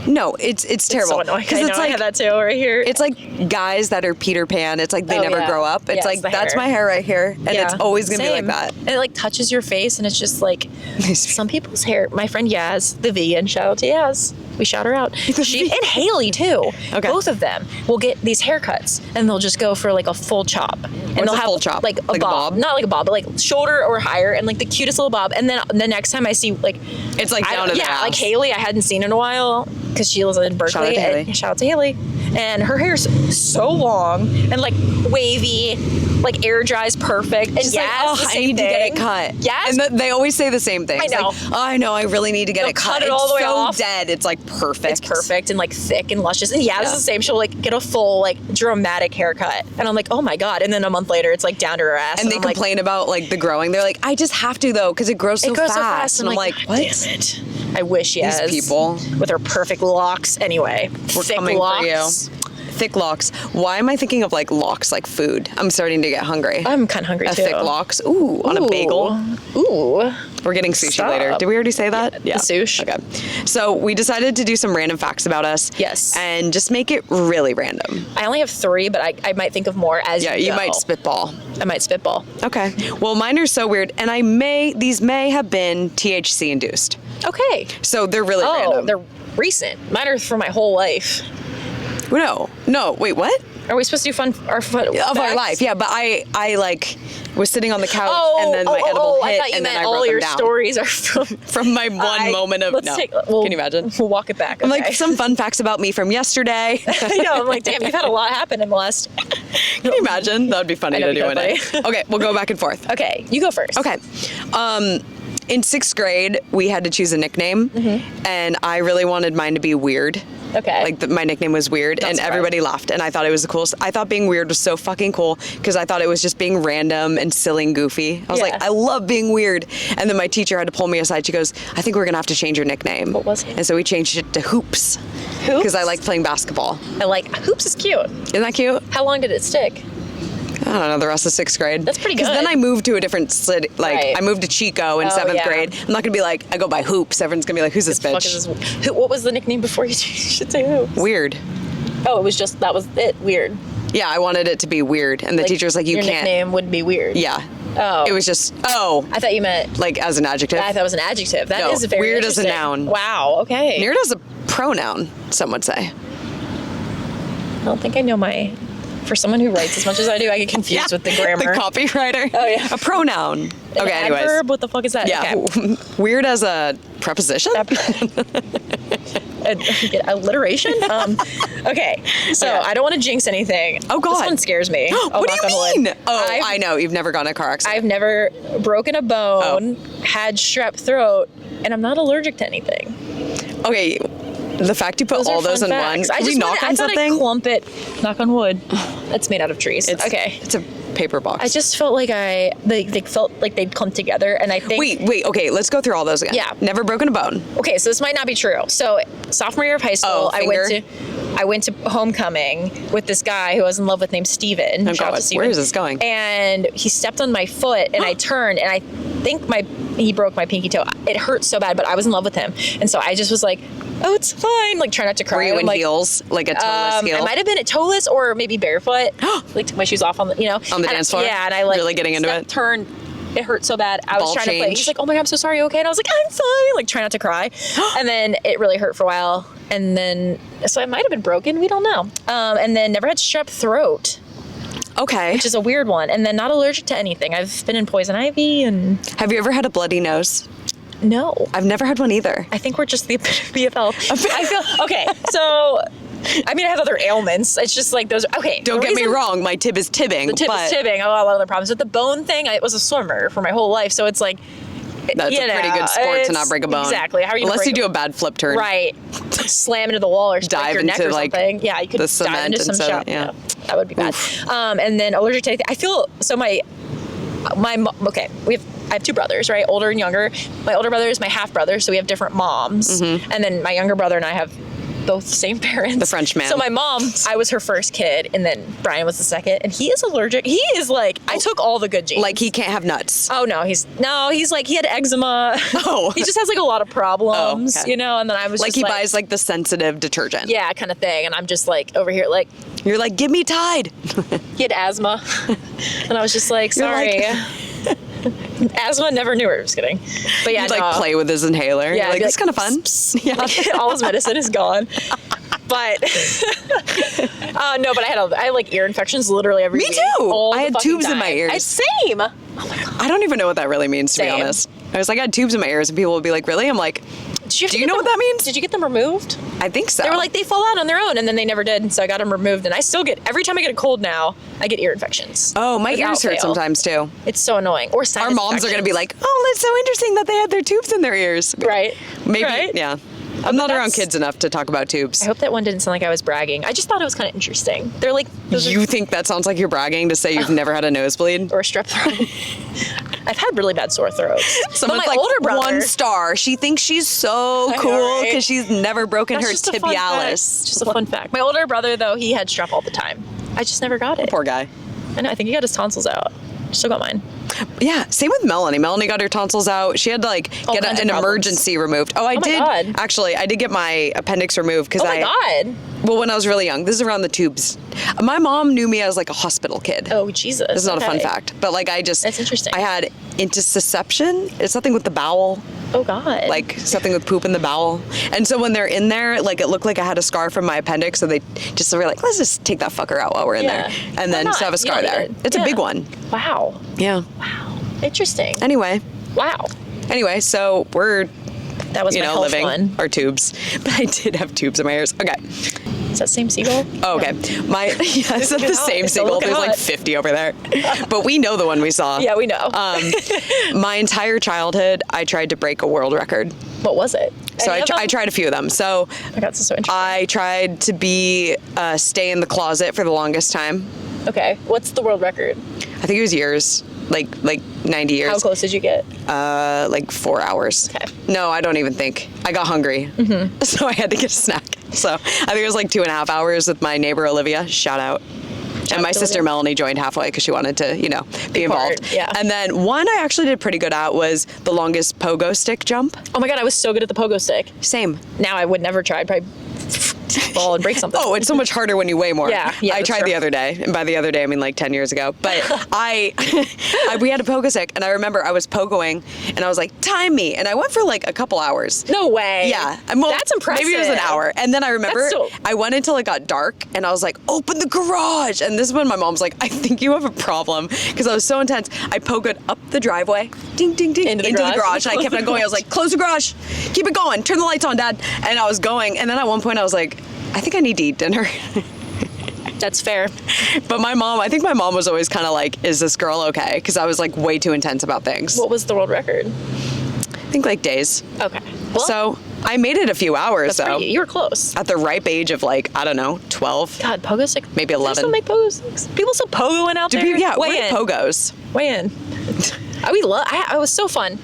no, it's terrible. so annoying. I know, it's I like have that too right here. it's like guys that are Peter Pan. It's like they Oh, never yeah. grow up. It's Yes, like the that's hair. my hair right here, and it's Yeah, always gonna be like same. that. And it like touches your face and it's just like some people's hair. My friend Yaz, the vegan, shout out to Yaz. We shout her out. She and Haley too. Okay. Both of them will get these haircuts and they'll just go for like a full chop. And they'll a have full chop? like a Like a bob. bob? Not like a bob, but like shoulder or higher and like the cutest little bob. And then the next time I see like It's like down to the yeah, like ass. Haley, I hadn't seen in a while because she lives in Berkeley. Shout out to Haley. And shout out to Haley. And her hair's so long and like wavy, like air dries perfect. And Just Yaz, like, oh, the I same need to get it thing. cut. Yaz, and they always say the same thing. I It's know. like, oh, I know, I really need to get They'll it cut. cut it all the way it's so off. dead. It's like perfect. it's perfect and like thick and luscious. And Yaz Yeah. is the same. She'll like get a full like dramatic haircut. And I'm like, oh my God. And then a month later, it's like down to her ass. And they I'm like, complain about like the growing. They're like, I just have to though, because it grows so it grows fast. so fast. And I'm like, God what? damn it. I wish Yaz. people. With her perfect locks. Anyway, We're thick coming locks. for you. Thick locks. Why am I thinking of like locks like food? I'm starting to get hungry. I'm kind of hungry a too. thick locks. Ooh, on a bagel. Ooh. We're getting sushi Stop. later. Did we already say that? Yeah, the sushi. Okay. So we decided to do some random facts about us. Yes. And just make it really random. I only have 3, but I might think of more as Yeah, you you go. might spitball. I might spitball. Okay. Well, mine are so weird, and these may have been THC induced. Okay. So they're really Oh, random. they're recent. Mine are for my whole life. No, wait, what? Are we supposed to do fun Of our facts? life, yeah, but I like was sitting on the couch and then my edible hit I thought you and meant then I wrote all them your down. stories are from My one moment of, let's no. Can you imagine? We'll walk it back. I'm Okay. like, some fun facts about me from yesterday. I know, I'm like, damn, you've had a lot happen in the last... Can you imagine? That would be funny to do one day. funny. Okay, we'll go back and forth. Okay, you go first. Okay. In 6th grade, we had to choose a nickname, and I really wanted mine to be Weird. Okay. Like, my nickname was Weird, and everybody laughed, and I thought it was the coolest. I thought being weird was so fucking cool, because I thought it was just being random and silly and goofy. I was like, I love being weird. And then my teacher had to pull me aside. She goes, I think we're going to have to change your nickname. What was it? And so we changed it to Hoops. Hoops? Because I like playing basketball. I like, Hoops is cute. Isn't that cute? How long did it stick? I don't know, the rest of 6th grade. That's pretty Because good. then I moved to a different city. Like, Right. I moved to Chico in 7th grade. I'm not going to be like, I go by Hoops. Everyone's going to be like, who's this Fuck bitch? is this? What was the nickname before you should say Hoops? Weird. Oh, it was just, that was it, Weird. Yeah, I wanted it to be weird. And the teacher was like, you your can't. nickname would be Weird. Yeah. Oh. It was just, I thought you meant... like as an adjective. I thought it was an adjective. That is No, very weird as a interesting. noun. Wow, okay. Weird as a pronoun, some would say. I don't think I know my... For someone who writes as much as I do, I get confused with the grammar. The copywriter. Oh, yeah. A pronoun. Okay, An anyways. adverb? What the fuck is that? Yeah. Okay. Weird as a preposition? Alliteration? Okay, so Okay. I don't want to jinx anything. Oh, God. This one scares me. What do knock on you mean? wood. Oh, I know. You've never gotten in a car accident. I've never broken a bone, Oh. had strep throat, and I'm not allergic to anything. Okay, the fact you put Those are all those fun in facts. one. Can we knock on I thought something? I'd clump it. Knock on wood. It's made out of trees. Okay. It's a paper box. I just felt like they felt like they'd clump together, and I think... Wait, okay, let's go through all those again. Yeah. Never broken a bone. Okay, so this might not be true. So sophomore year of high school, I went to homecoming with this guy who I was in love with named Steven. Oh, Shout out God. to Steven. Where is this going? And he stepped on my foot, and I turned, and I think he broke my pinky toe. It hurt so bad, but I was in love with him, and so I just was like, oh, it's fine. Like, try not to cry. Were you I'm in like, heels? Like a toeless heel? I might have been at toeless or maybe barefoot. Like, took my shoes off on the, On the dance floor? Yeah, and I like really getting into it. Turned. It hurt so bad. I was Ball trying to play. change. He's like, oh my God, I'm so sorry. Okay. And I was like, I'm fine. Like, try not to cry. And then it really hurt for a while. And then, so it might have been broken. We don't know. And then never had strep throat, Okay. which is a weird one. And then not allergic to anything. I've been in poison ivy and Have you ever had a bloody nose? no. I've never had one either. I think we're just the epitome of health. I feel, okay. So, I mean, I have other ailments. It's just like those, okay. Don't the get me reason- wrong, my tib is tibbing. The tip but is tipping. I have a lot of other problems. But the bone thing, I was a swimmer for my whole life. So it's like, That's a pretty good sport to not break a bone. Exactly. How are you gonna Unless break you do a bad flip turn. Right. Slam into the wall or break Dive your neck into, or like, something. Yeah, you could the dive cement into some instead of- shop. yeah. That would be bad. And then allergic to anything. I feel, so I have two brothers, right? Older and younger. My older brother is my half brother, so we have different moms. Mm-hmm. And then my younger brother and I have both the same parents. The French man. So my mom, I was her first kid, and then Brian was the second, and he is allergic. He is like, I took all the good genes. Like he can't have nuts. Oh no, he's like, he had eczema. Oh. He just has like a lot of problems, Oh, okay. you know. And then I was Like just he buys like the sensitive detergent. yeah, kind of thing. And I'm just like over here, like, You're like, give me Tide. he had asthma, and I was just like, You're sorry. like- Asthma, never knew her. Just kidding. But yeah, He'd like no. play with his inhaler. Yeah, You're like, I'd be this is kind of fun. Yeah, all his medicine is gone. But no, but I had like ear infections literally every Me week. too. all I the had fucking tubes in time. my ears. Same. I don't even know what that really means, to be Same. honest. I was like, I had tubes in my ears, and people would be like, really? I'm like, Did you have do to you get know them- what that means? Did you get them removed? I think so. They were like, they fall out on their own, and then they never did, and so I got them removed, and I still get, every time I get a cold now, I get ear infections. oh, my Without ears hurt fail. sometimes too. It's so annoying. Or sinus Our moms are going to be infections. like, oh, that's so interesting that they had their tubes in their ears. Right. Maybe, Right? yeah. I'm not around that's- kids enough to talk about tubes. I hope that one didn't sound like I was bragging. I just thought it was kind of interesting. They're like, those are- You think that sounds like you're bragging to say you've never had a nosebleed? or a strep throat. I've had really bad sore throats. Someone's but my like, older brother, 1 star. She thinks she's so I know, cool right? because she's never broken that's her just a fun fact. tibialis. Just a fun fact. My older brother, though, he had strep all the time. I just never got it. Poor guy. I know. I think he got his tonsils out. Still got mine. Yeah, same with Melanie. Melanie got her tonsils out. She had to like All get kinds of an problems. emergency removed. Oh, I my did. God. Actually, I did get my appendix removed because Oh my God. Well, when I was really young. This is around the tubes. My mom knew me as like a hospital kid. Oh, Jesus. This is not a fun fact, but like That's interesting. I had intussusception. It's something with the bowel. Oh, God. Like something with poop in the bowel. And so when they're in there, like it looked like I had a scar from my appendix. So they just were like, let's just take that fucker out while we're in there. And then just have a scar there. It's a big one. Wow. Yeah. Wow. Interesting. Anyway. Wow. Anyway, so we're, that was my health living one. our tubes. But I did have tubes in my ears. Okay. Is that same seagull? Oh, okay. It's not the same seagull. There's like 50 over there. But we know the one we saw. Yeah, we know. My entire childhood, I tried to break a world record. What was it? So I tried a few of them. So oh my God, this is so interesting. I tried to stay in the closet for the longest time. Okay. What's the world record? I think it was years, like 90 years. How close did you get? Like 4 hours. Okay. No, I don't even think. I got hungry, so I had to get a snack. So I think it was like 2.5 hours with my neighbor Olivia. Shout out. And my sister Melanie joined halfway because she wanted to, be involved. Yeah. And then one I actually did pretty good at was the longest pogo stick jump. Oh my God, I was so good at the pogo stick. Same. Now I would never try. I'd probably fall and break something. Oh, it's so much harder when you weigh more. Yeah, I tried the other day, and by the other day I mean like 10 years ago. But we had a pogo stick, and I remember I was pogoing, and I was like, time me, and I went for like a couple hours. No way. Yeah. That's impressive. Maybe it was an hour. And then I remember I went until it got dark, and I was like, open the garage. And this is when my mom's like, I think you have a problem, because I was so intense. I pogoed up the driveway, ding, ding, ding, into the garage, and I kept on going. I was like, close the garage, keep it going, turn the lights on, Dad. And I was going, and then at one point I was like, I think I need to eat dinner. That's fair. But I think my mom was always kind of like, is this girl okay? Because I was like way too intense about things. What was the world record? I think like days. Okay. Well, so I made it a few hours, though. You were close. At the ripe age of like, I don't know, 12. God, pogo stick. Maybe 11. Still make pogo sticks? People still pogoing out there? Yeah, weigh in. pogos. Weigh in. I was so fun.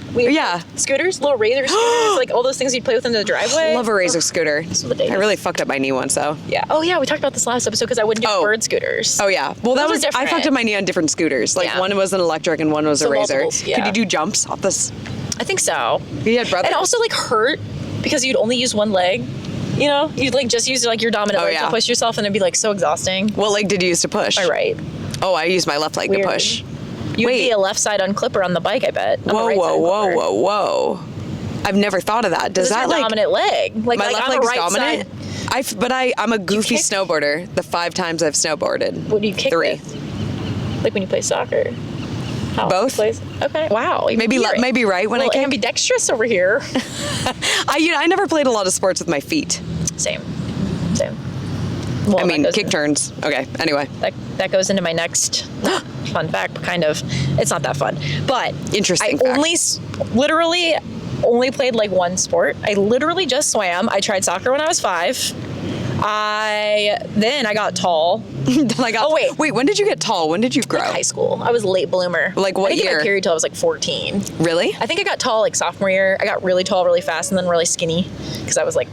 Scooters, little razor scooters, like all those things you'd play with in the driveway. Love a razor scooter. I really fucked up my knee once, though. Yeah. Oh yeah, we talked about this last episode because I wouldn't do bird scooters. Oh yeah. Well, that was I fucked up my knee on different scooters. Like one was an electric and one was a razor. Yeah. Could you do jumps off this? I think so. You had brothers. It also like hurt because you'd only use one leg. You'd like just use like your dominant leg to push yourself, and it'd be like so exhausting. What leg did you use to push? My right. Oh, I used my left leg to push. You'd be a left side unclipper on the bike, I bet. Whoa. I've never thought of that. Does that like dominant leg? Like my left leg is dominant? Side. I'm a goofy snowboarder. The 5 times I've snowboarded. What do you kick 3. with? Like when you play soccer? How? Both. Okay. Wow. Maybe right when I kick. Ambidextrous over here. I never played a lot of sports with my feet. Same. Well, I mean, kick turns. Okay. Anyway. That goes into my next fun fact, kind of. It's not that fun, but interesting. Literally only played like one sport. I literally just swam. I tried soccer when I was 5. Then I got tall. Wait, when did you get tall? When did you grow? Like high school. I was a late bloomer. Like what year? I didn't get my period till I was like 14. Really? I think I got tall like sophomore year. I got really tall really fast and then really skinny because I was like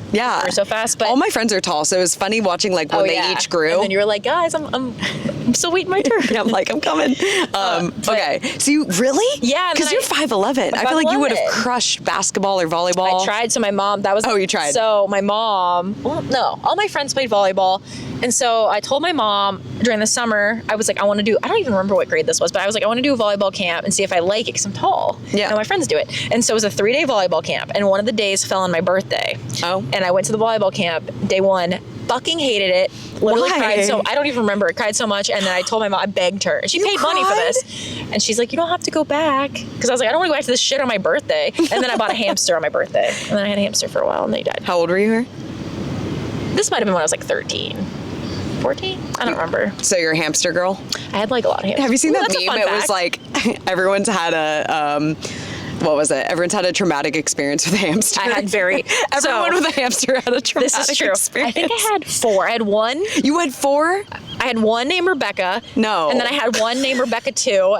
so fast. But all my friends are tall, so it was funny watching like when they each grew. And then you were like, guys, I'm still waiting my turn. I'm like, I'm coming. Okay, so you really? Yeah, because you're 5'11". I feel like you would have crushed basketball or volleyball. I tried. So my mom, you tried. So my mom, all my friends played volleyball. And so I told my mom during the summer, I was like, I don't even remember what grade this was, but I was like, I want to do a volleyball camp and see if I like it because I'm tall. Yeah. And my friends do it. And so it was a 3-day volleyball camp. And one of the days fell on my birthday. Oh. And I went to the volleyball camp, day 1, fucking hated it. Literally cried. So I don't even remember. I cried so much. And then I told my mom, I begged her. She paid money for this. And she's like, you don't have to go back. Because I was like, I don't want to go back to this shit on my birthday. And then I bought a hamster on my birthday. And then I had a hamster for a while and then he died. How old were you here? This might have been when I was like 13. 14? I don't remember. So you're a hamster girl? I had like a lot of hamsters. Have you seen that meme? It was like everyone's had a what was it? Everyone's had a traumatic experience with a hamster. I had everyone with a hamster had a traumatic this is true. experience. I think I had 4. I had 1. You had 4? I had 1 named Rebecca. No. And then I had 1 named Rebecca 2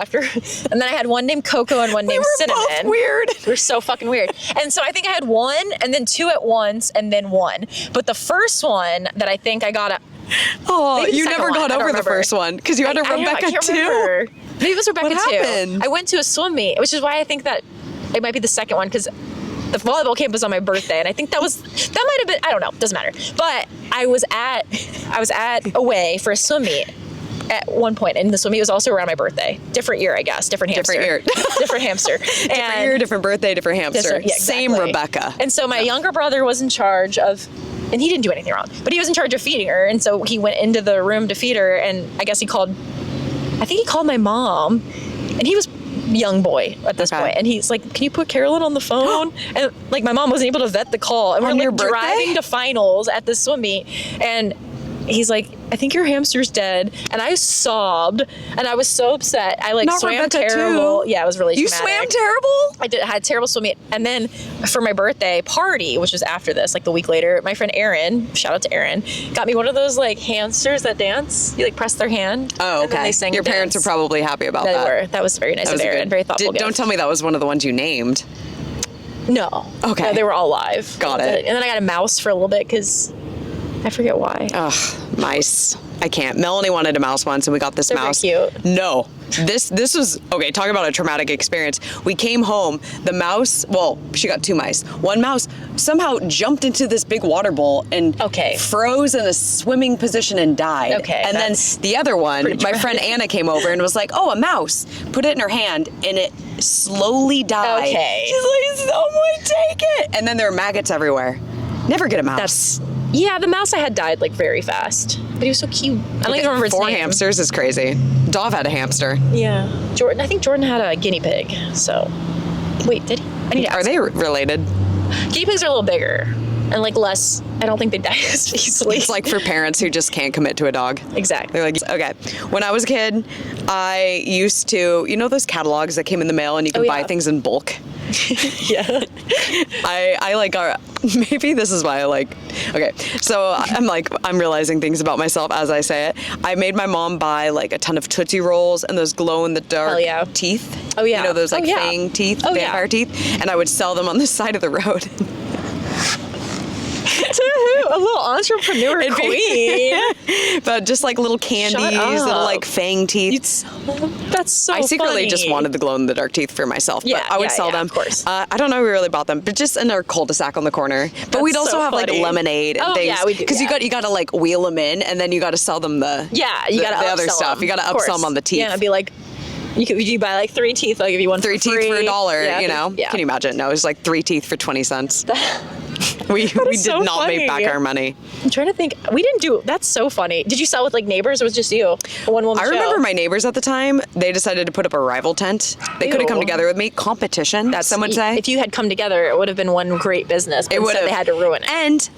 and then I had 1 named Coco and 1 named Cinnamon. Both weird. We're so fucking weird. And so I think I had 1 and then 2 at once and then 1. But the first one that I think I got you never got over the first one because you had a Rebecca too. Maybe it was Rebecca what too. Happened? I went to a swim meet, which is why I think that it might be the second one because The volleyball camp was on my birthday, and I think that might have been, I don't know, doesn't matter. But I was at away for a swim meet at one point, and the swim meet was also around my birthday. Different year, I guess. Different hamster. Different year. Different hamster. Different year, different birthday, different hamster. Yeah, exactly. Same Rebecca. And so my younger brother was in charge of, and he didn't do anything wrong, but he was in charge of feeding her. And so he went into the room to feed her, and I guess he called my mom, and he was young boy at this point, and he's like, can you put Carolyn on the phone? And like, my mom wasn't able to vet the call, and we're like driving to finals at this swim meet, and he's like, I think your hamster's dead. And I sobbed, and I was so upset. I like swam Rebecca terrible. Too. Yeah, it was really traumatic. You swam terrible? I had a terrible swim meet. And then for my birthday party, which was after this, like the week later, my friend Erin, shout out to Erin, got me one of those like hamsters that dance. You like press their hand. Oh, okay. And then they sing your parents are probably happy about that. That was very nice of Erin. Very thoughtful gift. Don't tell me that was one of the ones you named. No. Okay. No, they were all live. Got it. And then I got a mouse for a little bit because I forget why. Ugh, mice. I can't. Melanie wanted a mouse once, and we got this mouse. Very cute. No. This was, okay, talk about a traumatic experience. We came home, the mouse, well, she got 2 mice. One mouse somehow jumped into this big water bowl and froze in a swimming position and died. Okay. And then the other one, my friend Anna came over and was like, oh, a mouse. Put it in her hand, and it slowly died. Okay. She's like, someone take it. And then there are maggots everywhere. Never get a mouse. Yeah, the mouse I had died like very fast, but he was so cute. I don't even remember his name. 4 hamsters is crazy. Dov had a hamster. Yeah, I think Jordan had a guinea pig. So, wait, did he? I need to ask. Are they related? Guinea pigs are a little bigger and like less. I don't think they die as easily. It's like for parents who just can't commit to a dog. Exactly. They're like, okay. When I was a kid, I used to, you know those catalogs that came in the mail and you can buy things in bulk? Yeah. I like, maybe this is why I like, okay. So I'm realizing things about myself as I say it. I made my mom buy like a ton of Tootsie Rolls and those glow in the dark teeth. Oh yeah. You know, those like fang teeth, vampire teeth. And I would sell them on the side of the road. A little entrepreneur queen. But just like little candies, little like fang teeth. That's so I secretly funny. just wanted the glow in the dark teeth for myself. Yeah, but I would sell them. Of course. I don't know if we really bought them, but just in our cul-de-sac on the corner. But we'd also have like lemonade and things. Yeah, we do. Because you got to like wheel them in, and then you got to sell them the other stuff. You got to upsell them on the teeth. Yeah, it'd be like, you buy like 3 teeth, I'll give you one 3 for teeth free. for $1, Yeah, you know? Yeah. Can you imagine? No, it was like 3 teeth for 20 cents. We did so not funny. make back our money. I'm trying to think. We didn't do. That's so funny. Did you sell with like neighbors, or was it just you? A one-woman show? I remember my neighbors at the time. They decided to put up a rival tent. They could have come together with me. Competition, some would say. If you had come together, it would have been one great business. But instead they had to ruin it. And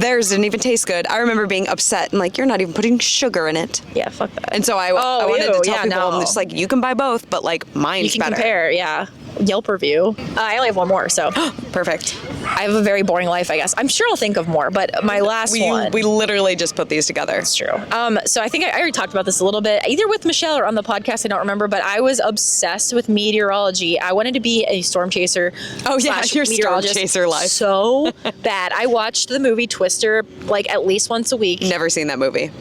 theirs didn't even taste good. I remember being upset and like, you're not even putting sugar in it. Yeah, fuck that. And so I wanted to tell people, I'm just like, you can buy both, but like mine's better. You can compare, yeah. Yelp review. I only have one more, so. Perfect. I have a very boring life, I guess. I'm sure I'll think of more, but my last one. We literally just put these together. That's true. So I think I already talked about this a little bit, either with Michelle or on the podcast, I don't remember, but I was obsessed with meteorology. I wanted to be a storm chaser. Oh yeah, your storm chaser life. So bad. I watched the movie Twister like at least once a week. Never seen that movie.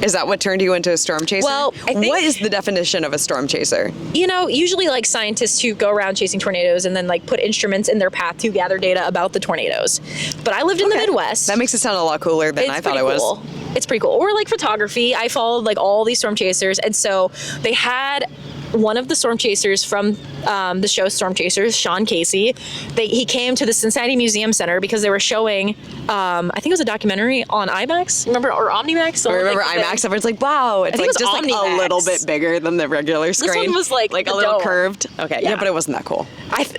Is that what turned you into a storm chaser? Well, I think, what is the definition of a storm chaser? You know, usually like scientists who go around chasing tornadoes and then like put instruments in their path to gather data about the tornadoes. But I lived in the Midwest. That makes it sound a lot cooler than I thought it was. Cool. It's pretty cool. Or like photography. I followed like all these storm chasers. And so they had one of the storm chasers from the show Storm Chasers, Sean Casey. He came to the Cincinnati Museum Center because they were showing, I think it was a documentary on IMAX, remember, or OmniMax? I remember IMAX. Everyone's like, wow, it's like just like a little bit bigger than the regular screen. This one was like a little curved. Okay, yeah, but it wasn't that cool.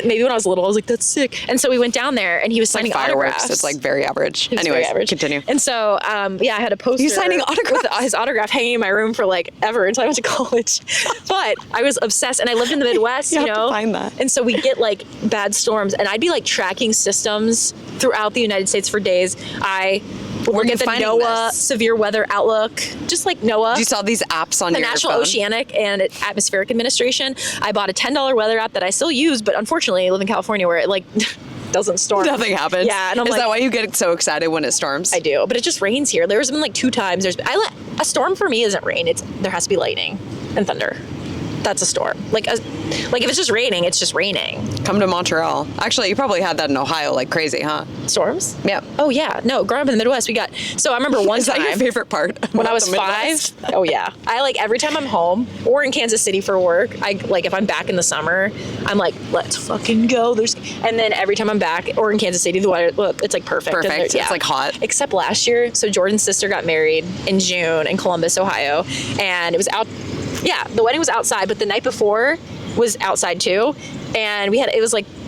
Maybe when I was little, I was like, that's sick. And so we went down there and he was signing autographs. It's like very average. Anyways, very average. Continue. And so, I had a poster. He was signing autographs. With his autograph hanging in my room for like ever until I went to college. But I was obsessed, and I lived in the Midwest, you know. Have to find that. And so we get like bad storms, and I'd be like tracking systems throughout the United States for days. I would get the NOAA severe weather outlook, just like NOAA. You saw these apps on your phone? The National Oceanic and Atmospheric Administration. I bought a $10 weather app that I still use, but unfortunately I live in California where it like doesn't storm. Nothing happens. Yeah, and is that why you get so excited when it storms? I do, but it just rains here. There's been like 2 times. A storm for me isn't rain. There has to be lightning and thunder. That's a storm. Like if it's just raining, it's just raining. Come to Montreal. Actually, you probably had that in Ohio like crazy, huh? Storms? Yeah. Oh yeah. No, growing up in the Midwest, so I remember one Is time. that your favorite part? When I was 5. Oh yeah. I like every time I'm home or in Kansas City for work, I like if I'm back in the summer, I'm like, let's fucking go. And then every time I'm back or in Kansas City, the weather, it's like perfect. Perfect. It's like hot. Except last year. So Jordan's sister got married in June in Columbus, Ohio, and it was out. Yeah, the wedding was outside, but the night before was outside too, and it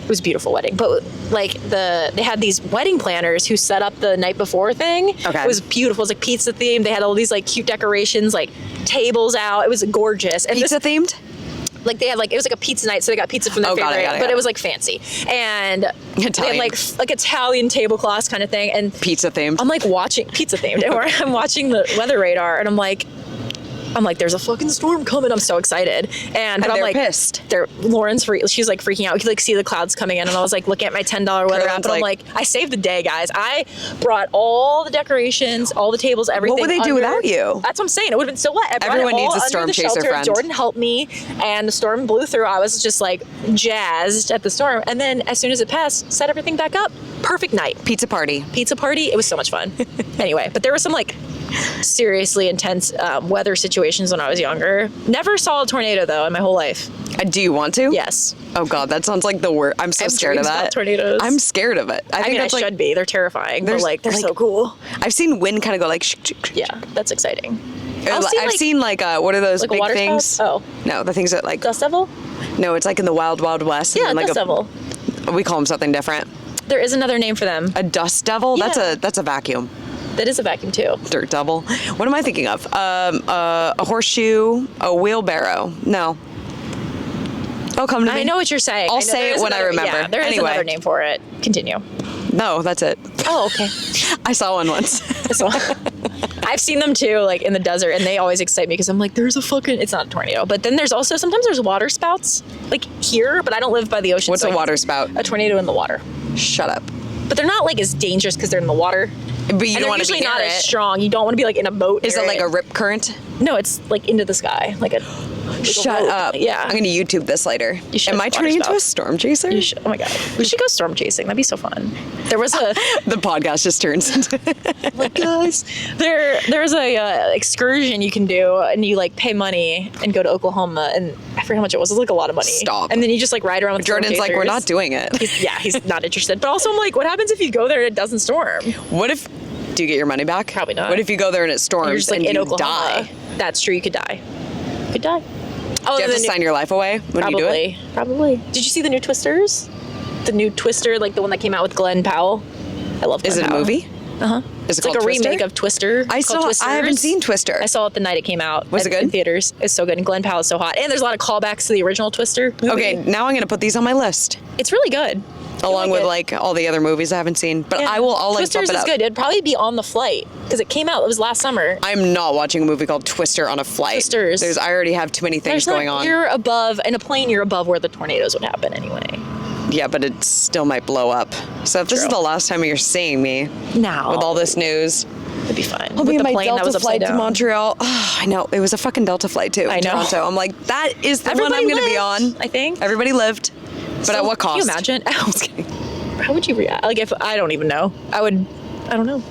was a beautiful wedding, but like they had these wedding planners who set up the night before thing. Okay. It was beautiful. It was like pizza themed. They had all these like cute decorations, like tables out. It was gorgeous. And Pizza themed? Like they had it was like a pizza night, so they got pizza from their favorite, but it was like fancy. And Italian. they had like Italian tablecloths kind of thing. And Pizza themed. I'm like watching pizza themed, and I'm watching the weather radar, and I'm like, there's a fucking storm coming. I'm so excited. And they're like, pissed. Lauren's she's like freaking out. We could like see the clouds coming in, and I was like looking at my $10 weather app, but I'm like, I saved the day, guys. I brought all the decorations, all the tables, everything. What would they do without you? That's what I'm saying. It would have been so wet. Everyone needs a storm chaser friend. Jordan helped me, and the storm blew through. I was just like jazzed at the storm. And then as soon as it passed, set everything back up. Perfect night. Pizza party. It was so much fun. Anyway, but there was some like seriously intense weather situations when I was younger. Never saw a tornado though in my whole life. Do you want to? Yes. Oh God, that sounds like the worst. I'm so scared of that. Tornadoes. I'm scared of it. I think I should be. They're terrifying. But they're so cool. I've seen wind kind of go like. Yeah, that's exciting. I've seen like what are those like big things? Spout? Oh, no, the things that like dust devil. No, it's like in the Wild Wild West. Yeah, like dust devil. We call them something different. There is another name for them. A dust devil? Yeah. That's a vacuum. That is a vacuum too. Dirt devil. What am I thinking of? A horseshoe, a wheelbarrow. No. Oh, come to me. I know what you're saying. I'll say it when I remember. Yeah, there is anyway. another name for it. Continue. No, that's it. Oh, okay. I saw one once. I've seen them too, like in the desert, and they always excite me because I'm like, it's not a tornado. But then sometimes there's water spouts, like here, but I don't live by the ocean. What's a water spout? A tornado in the water. Shut up. But they're not like as dangerous because they're in the water. But you don't want to be usually near not it. as strong. You don't want to be like in a boat. Is it like a rip current? No, it's like into the sky, like a. Shut up. Yeah. I'm going to YouTube this later. You should. Am I turning into a storm chaser? You should. Oh my God. We should go storm chasing. That'd be so fun. There was a. The podcast just turns into. Like, guys. There's a excursion you can do, and you like pay money and go to Oklahoma, and I forget how much it was. It was like a lot of money. Stop. And then you just like ride around with Jordan's storm like, we're not doing it. He's not interested. But also I'm like, what happens if you go there and it doesn't storm? What if. Do you get your money back? Probably not. What if you go there and it storms You're just like and in you Oklahoma. die? That's true. You could die. You could die. Oh, Do you have to sign your life away when you do it? Probably. Did you see the new Twisters? The new Twister, like the one that came out with Glenn Powell. I love Glenn Is it Powell. a movie? Uh-huh. Is it It's like a called Twister? remake of Twister. I haven't seen Twister. I saw it the night it came out. Was it good? In theaters. It's so good. And Glenn Powell is so hot. And there's a lot of callbacks to the original Twister movie. Okay, now I'm going to put these on my list. It's really good. Along with it. like all the other movies I haven't seen. But Yeah. I'll like Twisters bump it is up. good. It'd probably be on the flight because it came out. It was last summer. I'm not watching a movie called Twister on a flight. Twisters. I already have too many things going on. You're above, in a plane, you're above where the tornadoes would happen anyway. Yeah, but it still might blow up. So if this is True. the last time you're seeing me No. with all this news, It'd be fine. I'll be With in the my plane that Delta was upside flight to down. Montreal. Oh, I know. It was a fucking Delta flight too. I know. Toronto. I'm like, that is the one Everybody I'm going to be lived, on. I think. Everybody lived. But at what cost? Can you imagine? I was kidding. How would you react? Like, if I don't even know. I don't know.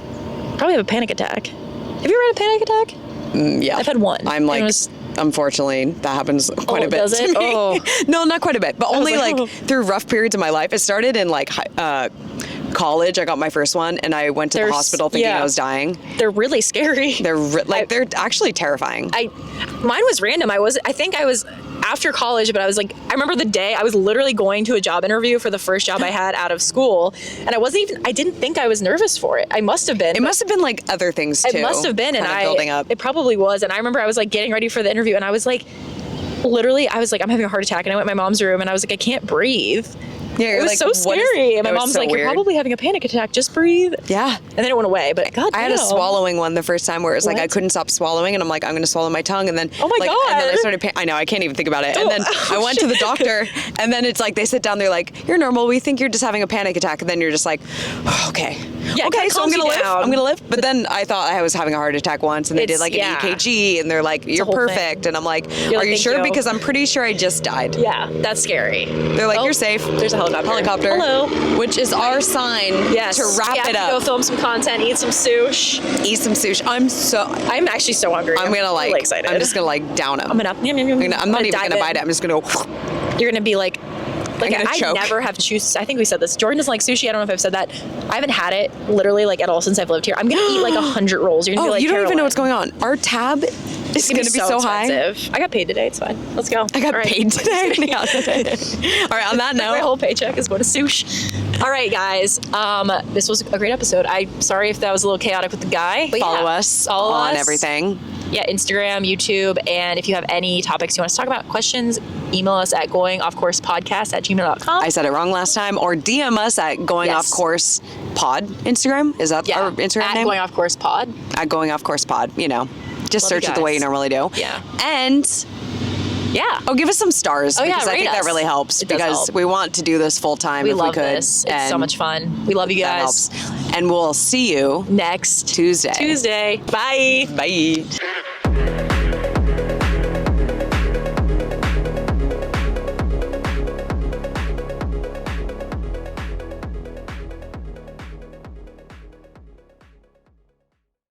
Probably have a panic attack. Have you ever had a panic attack? Yeah. I've had one. I'm like, It was- unfortunately, that happens quite a bit does to it? me. Oh. No, not quite a bit, but only like, like through rough periods of my life. It started in like college. I got my first one, and I went to the hospital thinking I was dying. They're really scary. They're actually terrifying. Mine was random. I think I was after college, but I was like, I remember the day I was literally going to a job interview for the first job I had out of school, and I didn't think I was nervous for it. I must have been. It must have been like other things too. It must have been, and building up. It probably was. And I remember I was like getting ready for the interview, and I was like, literally, I'm having a heart attack, and I went in my mom's room, and I was like, I can't breathe. Yeah, it was like, so scary. And my it was mom's so like, weird. you're probably having a panic attack. Just breathe. Yeah. And then it went away. But God, I had a swallowing one the first time where it was like I What? couldn't stop swallowing, and I'm like, I'm going to swallow my tongue, and then Oh my like, God. and then I started. I know, I can't even think about it. And then I went to the doctor, and then it's like they sit down, they're like, you're normal. We think you're just having a panic attack, and then you're just like, oh, okay. Yeah, okay, it so I'm calms gonna you live. down. I'm gonna live. But then I thought I was having a heart attack once, and they did like an EKG, and they're like, "You're whole perfect," thing. and I'm like, You're "Are like, you "Thank sure?" you." Because I'm pretty sure I just died. Yeah, that's scary. They're like, "You're safe." There's a helicopter. Helicopter. Which is our sign Yes. to wrap we have it to up. go film some content, eat some sushi. Eat some sushi. I'm actually so hungry. I'm gonna like. really excited. I'm just gonna like down them. I'm gonna. I'm not even gonna bite it. I'm just gonna. You're gonna be like I choke. never have choose. I think we said this. Jordan doesn't like sushi. I don't know if I've said that. I haven't had it literally like at all since I've lived here. I'm gonna eat like 100 rolls. You're gonna be like, you don't even Caroline. know what's going on. Our tab is gonna be so high. expensive. I got paid today. It's fine. Let's go. I got paid today. All right. On that note, my whole paycheck is going to sushi. All right, guys. This was a great episode. I'm sorry if that was a little chaotic with the guy. But follow us on everything. Yeah, Instagram, YouTube, and if you have any topics you want us to talk about, questions, email us at goingoffcoursepodcast@gmail.com. I said it wrong last time. Or DM us at Going Off Course Pod Instagram. Is that our Instagram name? At Going Off Course Pod. At Going Off Course Pod. You know, just Love search it the way you normally do. Yeah. And yeah. Oh, give us some stars because I think that really helps because we want to do this full time if we could. This. It's so much fun. We love you guys. That helps. And we'll see you next Tuesday. Bye. Bye.